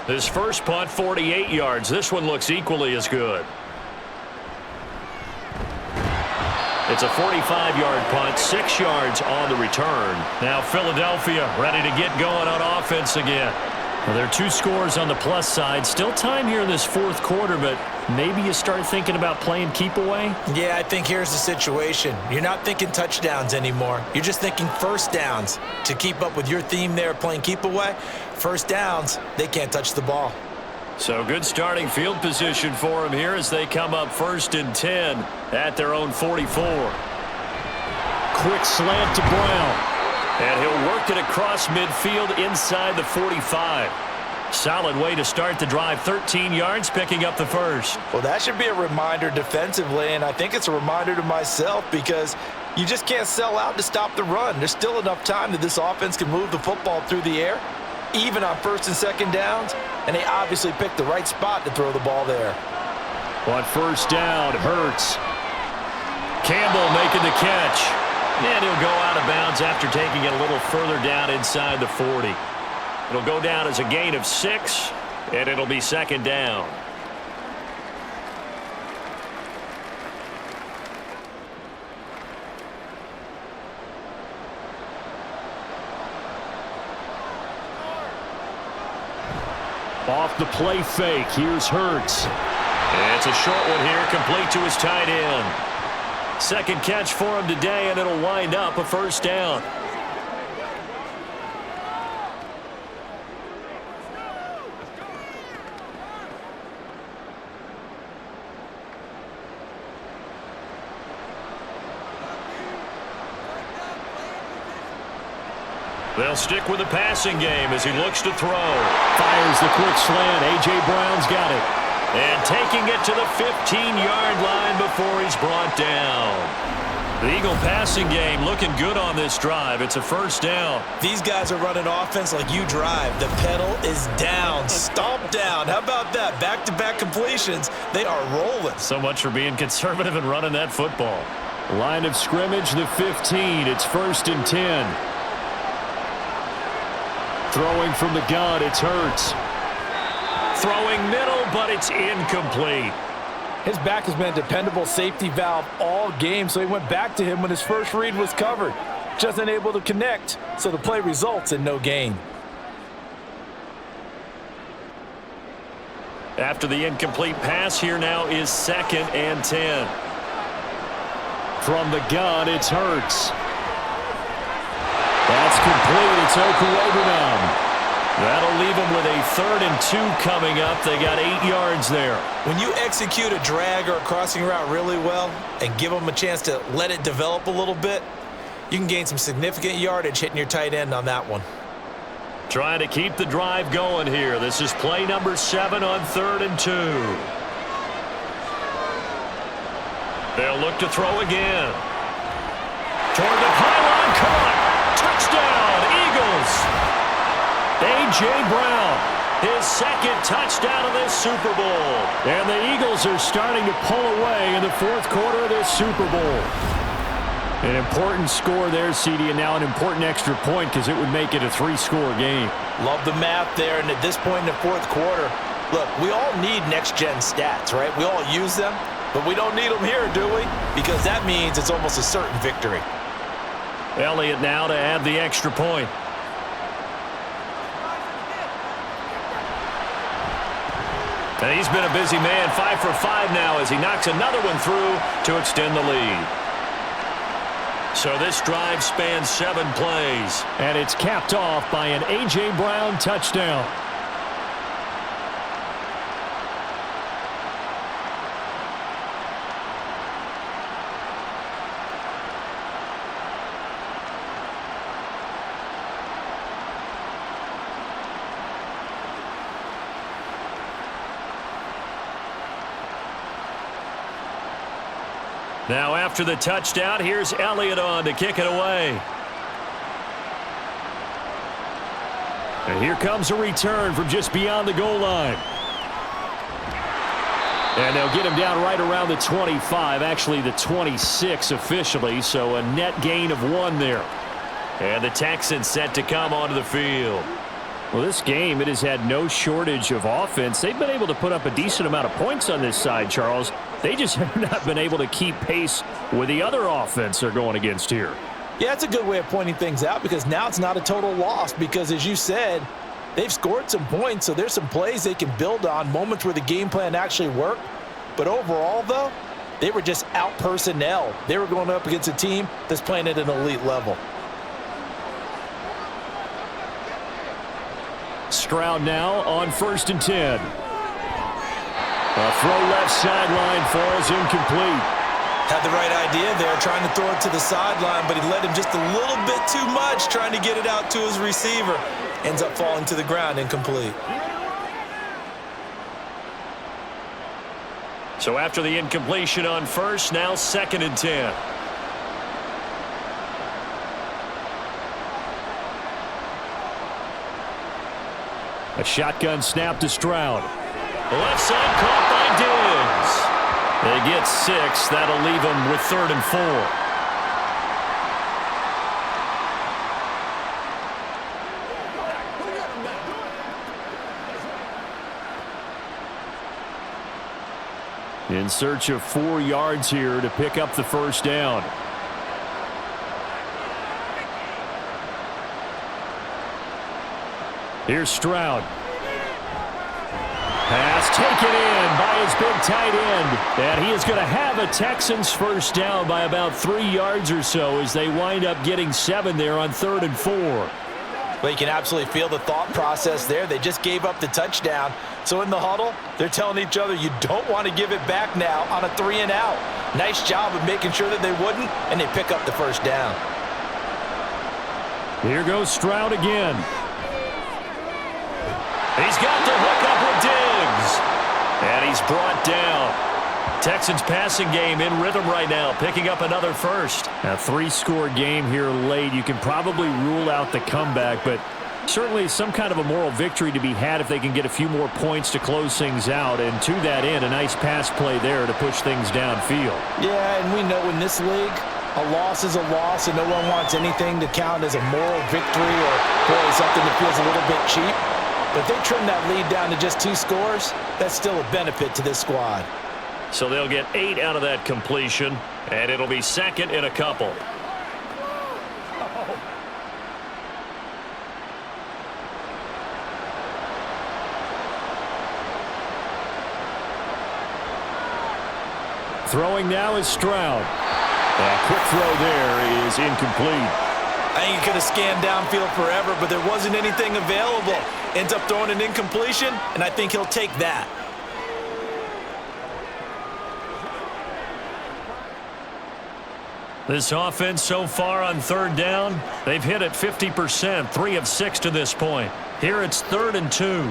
His first punt, 48 yards. This one looks equally as good. It's a 45-yard punt, 6 yards on the return. Now Philadelphia ready to get going on offense again. Well, there are 2 scores on the plus side. Still time here in this fourth quarter, but maybe you start thinking about playing keep away? Yeah, I think here's the situation. You're not thinking touchdowns anymore. You're just thinking first downs. To keep up with your theme there, playing keep away, first downs, they can't touch the ball. So good starting field position for them here as they come up 1st and 10 at their own 44. Quick slant to Brown. And he'll work it across midfield inside the 45. Solid way to start the drive. 13 yards, picking up the first. Well, that should be a reminder defensively, and I think it's a reminder to myself because you just can't sell out to stop the run. There's still enough time that this offense can move the football through the air, even on 1st and 2nd downs, and they obviously picked the right spot to throw the ball there. On 1st down, Hurts. Campbell making the catch. And he'll go out of bounds after taking it a little further down inside the 40. It'll go down as a gain of 6, and it'll be 2nd down. Off the play fake, here's Hurts. It's a short one here, complete to his tight end. 2nd catch for him today, and it'll wind up a 1st down. They'll stick with the passing game as he looks to throw. Fires the quick slant. A.J. Brown's got it. And taking it to the 15-yard line before he's brought down. The Eagle passing game looking good on this drive. It's a 1st down. These guys are running offense like you drive. The pedal is down, stomp down. How about that? Back-to-back completions. They are rolling. So much for being conservative and running that football. Line of scrimmage, the 15. It's 1st and 10. Throwing from the gun, it's Hurts. Throwing middle, but it's incomplete. His back has been a dependable safety valve all game, so he went back to him when his first read was covered. Just unable to connect, so the play results in no gain. After the incomplete pass, here now is 2nd and 10. From the gun, it's Hurts. That's complete. It's Okuegbunam. That'll leave him with a 3rd and 2 coming up. They got 8 yards there. When you execute a drag or a crossing route really well and give them a chance to let it develop a little bit, you can gain some significant yardage hitting your tight end on that one. Trying to keep the drive going here. This is play number 7 on 3rd and 2. They'll look to throw again. Toward the pylon, caught. Touchdown, Eagles. A.J. Brown, his 2nd touchdown of this Super Bowl. And the Eagles are starting to pull away in the 4th quarter of this Super Bowl. An important score there, CD, and now an important extra point because it would make it a 3-score game. Love the math there, and at this point in the 4th quarter, look, we all need next-gen stats, right? We all use them, but we don't need them here, do we? Because that means it's almost a certain victory. Elliott now to add the extra point. And he's been a busy man, 5 for 5 now as he knocks another one through to extend the lead. So this drive spans 7 plays. And it's capped off by an A.J. Brown touchdown. Now after the touchdown, here's Elliott on to kick it away. And here comes a return from just beyond the goal line. And they'll get him down right around the 25, actually the 26 officially, so a net gain of 1 there. And the Texans set to come onto the field. Well, this game, it has had no shortage of offense. They've been able to put up a decent amount of points on this side, Charles. They just have not been able to keep pace with the other offense they're going against here. Yeah, that's a good way of pointing things out because now it's not a total loss because, as you said, They've scored some points, so there's some plays they can build on, moments where the game plan actually worked. But overall, though, they were just out-personnel. They were going up against a team that's playing at an elite level. Stroud now on 1st and 10. A throw left sideline falls incomplete. Had the right idea there, trying to throw it to the sideline, but he led him just a little bit too much, trying to get it out to his receiver. Ends up falling to the ground, incomplete. So after the incompletion on 1st, now 2nd and 10. A shotgun snap to Stroud. Left side caught by Diggs. They get 6. That'll leave them with 3rd and 4. In search of 4 yards here to pick up the 1st down. Here's Stroud. Pass taken in by his big tight end. And he is going to have a Texans 1st down by about 3 yards or so as they wind up getting 7 there on 3rd and 4. Well, you can absolutely feel the thought process there. They just gave up the touchdown. So in the huddle, they're telling each other, you don't want to give it back now on a 3 and out. Nice job of making sure that they wouldn't, and they pick up the 1st down. Here goes Stroud again. He's got the hook up with Diggs. And he's brought down. Texans passing game in rhythm right now, picking up another 1st. A 3-score game here late. You can probably rule out the comeback, but certainly some kind of a moral victory to be had if they can get a few more points to close things out. And to that end, a nice pass play there to push things downfield. Yeah, and we know in this league, a loss is a loss, and no one wants anything to count as a moral victory or boy, something that feels a little bit cheap. But if they trim that lead down to just 2 scores, that's still a benefit to this squad. So they'll get 8 out of that completion, and it'll be 2nd and a couple. Throwing now is Stroud. A quick throw there is incomplete. I think he could have scanned downfield forever, but there wasn't anything available. Ends up throwing an incompletion, and I think he'll take that. This offense so far on 3rd down, they've hit it 50%, 3 of 6 to this point. Here it's 3rd and 2.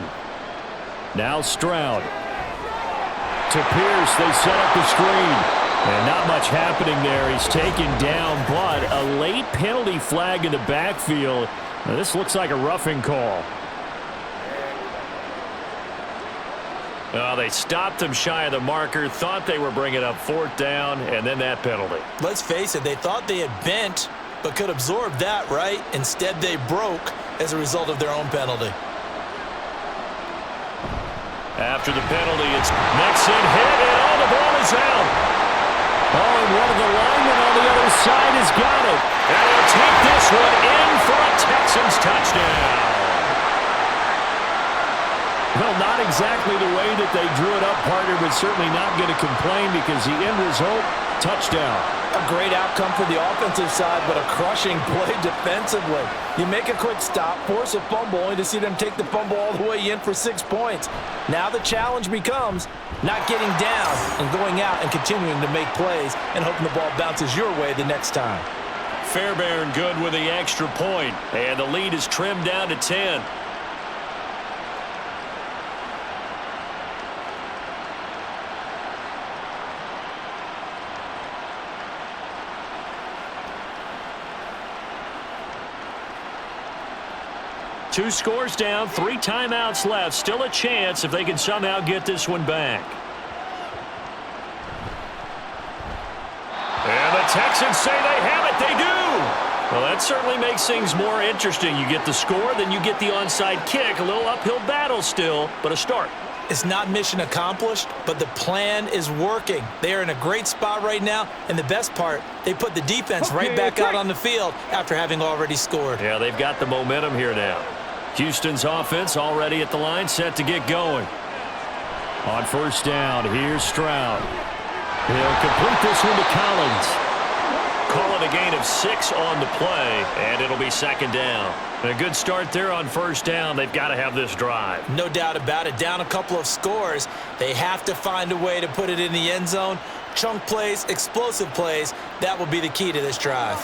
Now Stroud. To Pierce, they set up the screen. And not much happening there. He's taken down, but a late penalty flag in the backfield. Now, this looks like a roughing call. They stopped him shy of the marker, thought they were bringing up 4th down, and then that penalty. Let's face it, they thought they had bent, but could absorb that, right? Instead, they broke as a result of their own penalty. After the penalty, it's Nixon hit, and the ball is out. Oh, and one of the linemen on the other side has got it. And he'll take this one in for a Texans touchdown. Well, not exactly the way that they drew it up, partner, but certainly not going to complain because the end result, touchdown. A great outcome for the offensive side, but a crushing play defensively. You make a quick stop, force a fumble, only to see them take the fumble all the way in for 6 points. Now the challenge becomes not getting down and going out and continuing to make plays and hoping the ball bounces your way the next time. Fairbairn good with the extra point, and the lead is trimmed down to 10. Two scores down, 3 timeouts left. Still a chance if they can somehow get this one back. And the Texans say they have it. They do. Well, that certainly makes things more interesting. You get the score, then you get the onside kick. A little uphill battle still, but a start. It's not mission accomplished, but the plan is working. They are in a great spot right now, and the best part, they put the defense right back out on the field after having already scored. Yeah, they've got the momentum here now. Houston's offense already at the line, set to get going. On first down, here's Stroud. He'll complete this one to Collins. Call it a gain of 6 on the play, and it'll be second down. A good start there on first down. They've got to have this drive. No doubt about it. Down a couple of scores. They have to find a way to put it in the end zone. Chunk plays, explosive plays. That will be the key to this drive.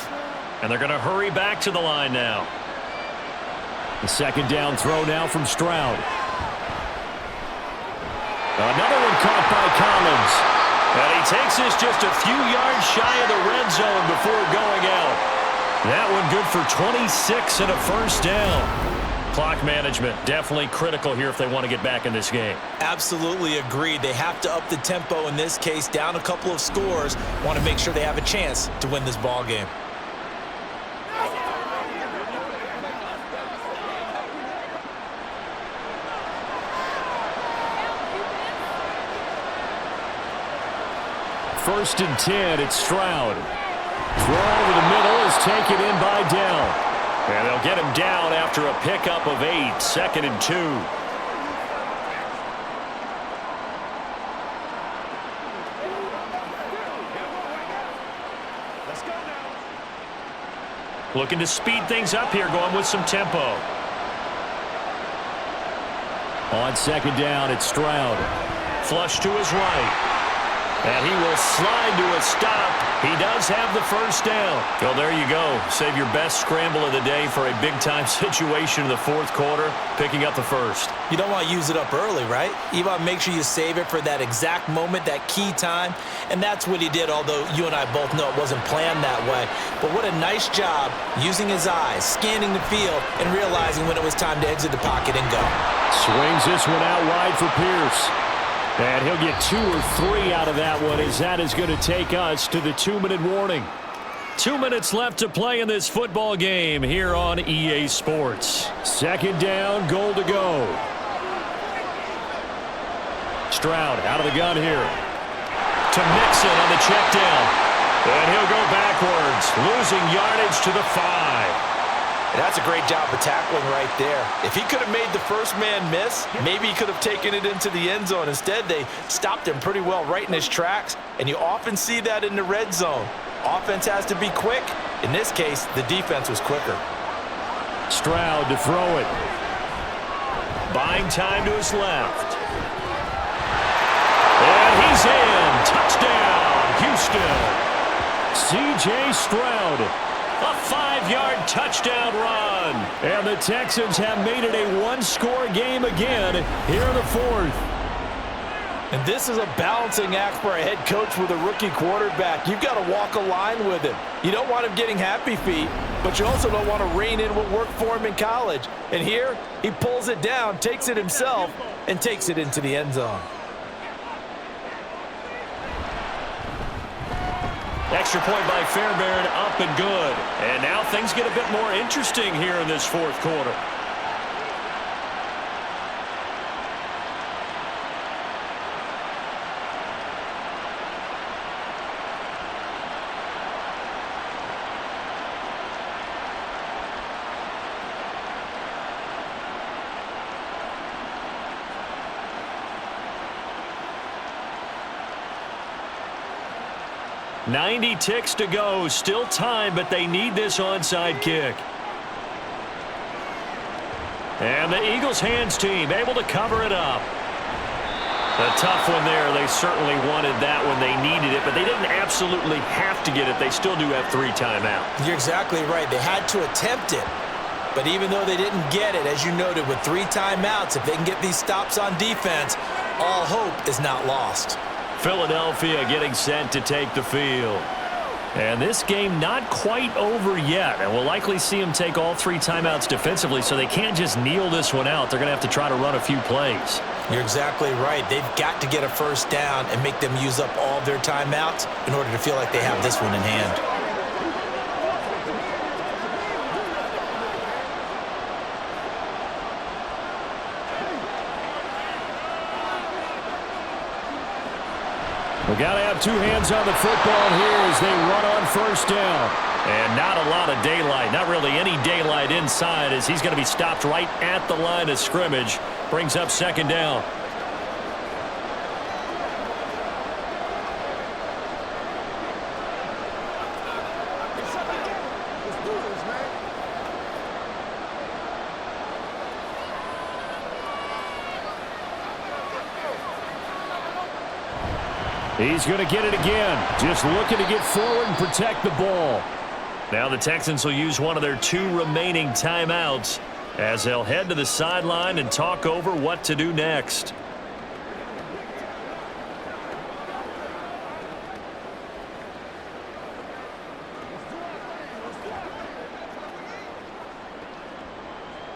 And they're going to hurry back to the line now. The second down throw now from Stroud. Another one caught by Collins. And he takes this just a few yards shy of the red zone before going out. That one good for 26 and a first down. Clock management definitely critical here if they want to get back in this game. Absolutely agreed. They have to up the tempo in this case. Down a couple of scores. Want to make sure they have a chance to win this ball game. First and 10, it's Stroud. Throw over the middle is taken in by Dell. And they'll get him down after a pickup of 8, 2nd and 2. Let's go now. Looking to speed things up here, going with some tempo. On second down, it's Stroud. Flush to his right. And he will slide to a stop. He does have the first down. Well, there you go. Save your best scramble of the day for a big-time situation in the fourth quarter, picking up the first. You don't want to use it up early, right? You want to make sure you save it for that exact moment, that key time. And that's what he did, although you and I both know it wasn't planned that way. But what a nice job using his eyes, scanning the field, and realizing when it was time to exit the pocket and go. Swings this one out wide for Pierce. And he'll get 2 or 3 out of that one, as that is going to take us to the 2-minute warning. 2 minutes left to play in this football game here on EA Sports. Second down, goal to go. Stroud out of the gun here. To Mixon on the check down. And he'll go backwards, losing yardage to the 5. And that's a great job of tackling right there. If he could have made the first man miss, maybe he could have taken it into the end zone. Instead, they stopped him pretty well right in his tracks, and you often see that in the red zone. Offense has to be quick. In this case, the defense was quicker. Stroud to throw it. Buying time to his left. And he's in. Touchdown, Houston. C.J. Stroud. A 5-yard touchdown run. And the Texans have made it a one-score game again here in the fourth. And this is a balancing act for a head coach with a rookie quarterback. You've got to walk a line with him. You don't want him getting happy feet, but you also don't want to rein in what worked for him in college. And here, he pulls it down, takes it himself, and takes it into the end zone. Extra point by Fairbairn, up and good. And now things get a bit more interesting here in this fourth quarter. .90 ticks to go. Still time, but they need this onside kick. And the Eagles hands team able to cover it up. A tough one there. They certainly wanted that when they needed it, but they didn't absolutely have to get it. They still do have 3 timeouts. You're exactly right. They had to attempt it. But even though they didn't get it, as you noted, with 3 timeouts, if they can get these stops on defense, all hope is not lost. Philadelphia getting set to take the field. And this game not quite over yet. And we'll likely see them take all 3 timeouts defensively, so they can't just kneel this one out. They're going to have to try to run a few plays. You're exactly right. They've got to get a first down and make them use up all their timeouts in order to feel like they have this one in hand. We've got to have 2 hands on the football here as they run on first down. And not a lot of daylight, not really any daylight inside, as he's going to be stopped right at the line of scrimmage. Brings up second down. He's going to get it again. Just looking to get forward and protect the ball. Now the Texans will use one of their 2 remaining timeouts as they'll head to the sideline and talk over what to do next.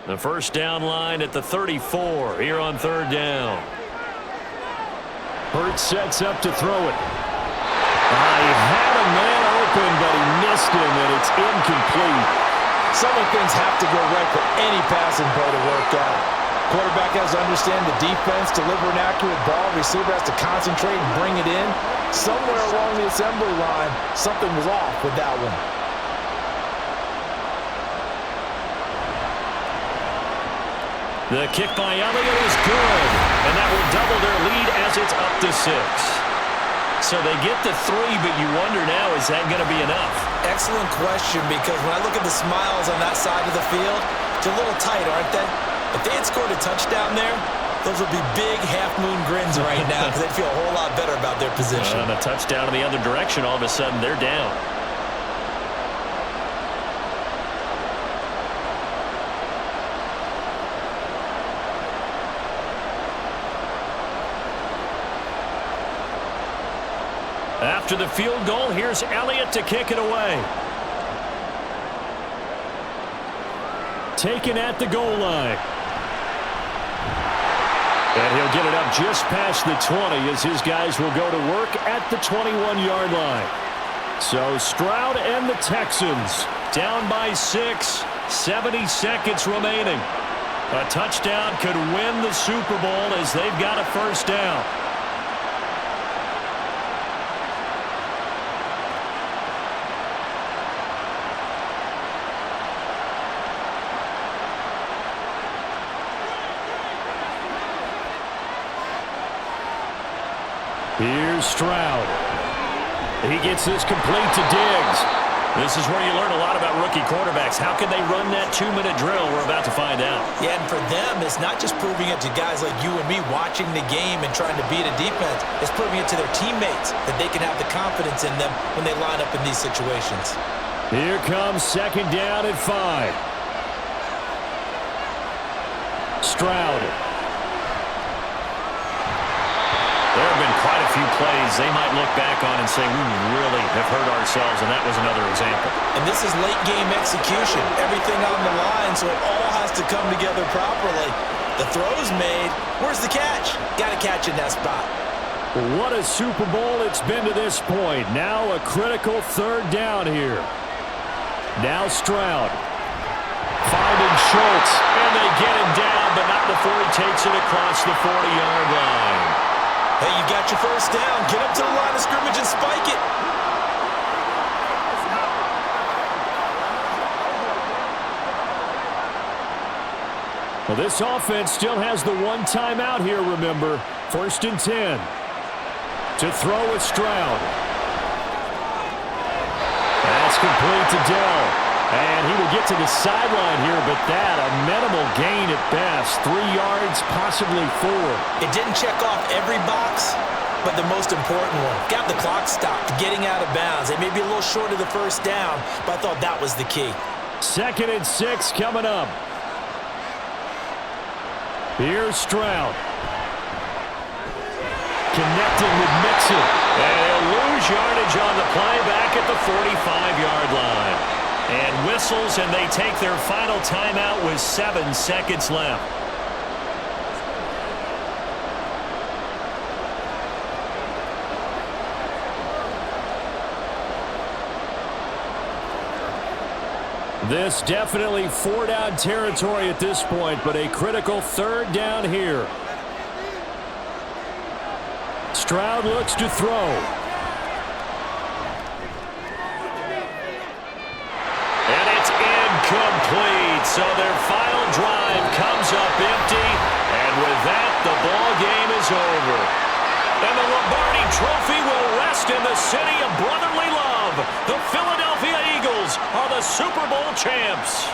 The first down line at the 34 here on third down. Hurts sets up to throw it. He had a man open, but he missed him, and it's incomplete. Some of the things have to go right for any passing play to work out. Quarterback has to understand the defense, deliver an accurate ball. Receiver has to concentrate and bring it in. Somewhere along the assembly line, something was off with that one. The kick by Elliott is good, and that will double their lead as it's up to 6. So they get to 3, but you wonder now, is that going to be enough? Excellent question, because when I look at the smiles on that side of the field, they're a little tight, aren't they? If they had scored a touchdown there, those would be big half-moon grins right now because they'd feel a whole lot better about their position. And a touchdown in the other direction, all of a sudden they're down. After the field goal, here's Elliott to kick it away. Taken at the goal line. And he'll get it up just past the 20 as his guys will go to work at the 21-yard line. So Stroud and the Texans down by 6, 70 seconds remaining. A touchdown could win the Super Bowl as they've got a first down. Here's Stroud. He gets this complete to Diggs. This is where you learn a lot about rookie quarterbacks. How can they run that 2-minute drill? We're about to find out. Yeah, and for them, it's not just proving it to guys like you and me watching the game and trying to beat a defense. It's proving it to their teammates that they can have the confidence in them when they line up in these situations. Here comes second down at 5. Stroud. There have been quite a few plays they might look back on and say, we really have hurt ourselves, and that was another example. And this is late-game execution. Everything on the line, so it all has to come together properly. The throw's made. Where's the catch? Got to catch in that spot. What a Super Bowl it's been to this point. Now a critical third down here. Now Stroud. Finding Schultz, and they get him down, but not before he takes it across the 40-yard line. Hey, you got your first down. Get up to the line of scrimmage and spike it. Well, this offense still has the 1 timeout here, remember. 1st and 10. To throw with Stroud. That's complete to Dell. And he will get to the sideline here, but that a minimal gain at best. 3 yards, possibly 4. It didn't check off every box, but the most important one. Got the clock stopped, getting out of bounds. They may be a little short of the first down, but I thought that was the key. 2nd and 6 coming up. Here's Stroud. Connecting with Mixon. And he'll lose yardage on the play back at the 45-yard line. And whistles, and they take their final timeout with 7 seconds left. This definitely 4-down territory at this point, but a critical 3rd down here. Stroud looks to throw. right, so their final drive comes up empty, and with that, the ball game is over. And the Lombardi Trophy will rest in the city of brotherly love. The Philadelphia Eagles are the Super Bowl champs.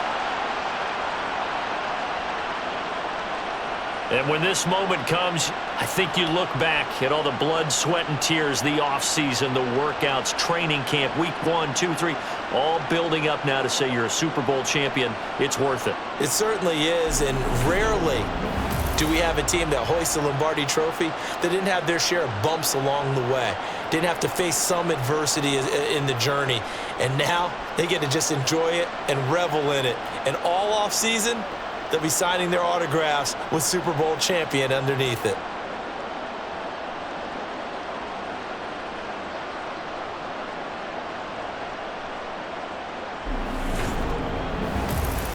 And when this moment comes, I think you look back at all the blood, sweat, and tears, the offseason, the workouts, training camp, week 1, 2, 3, all building up now to say you're a Super Bowl champion. It's worth it. It certainly is, and rarely do we have a team that hoists the Lombardi Trophy that didn't have their share of bumps along the way, didn't have to face some adversity in the journey, and now they get to just enjoy it and revel in it. And all offseason, they'll be signing their autographs with Super Bowl champion underneath it.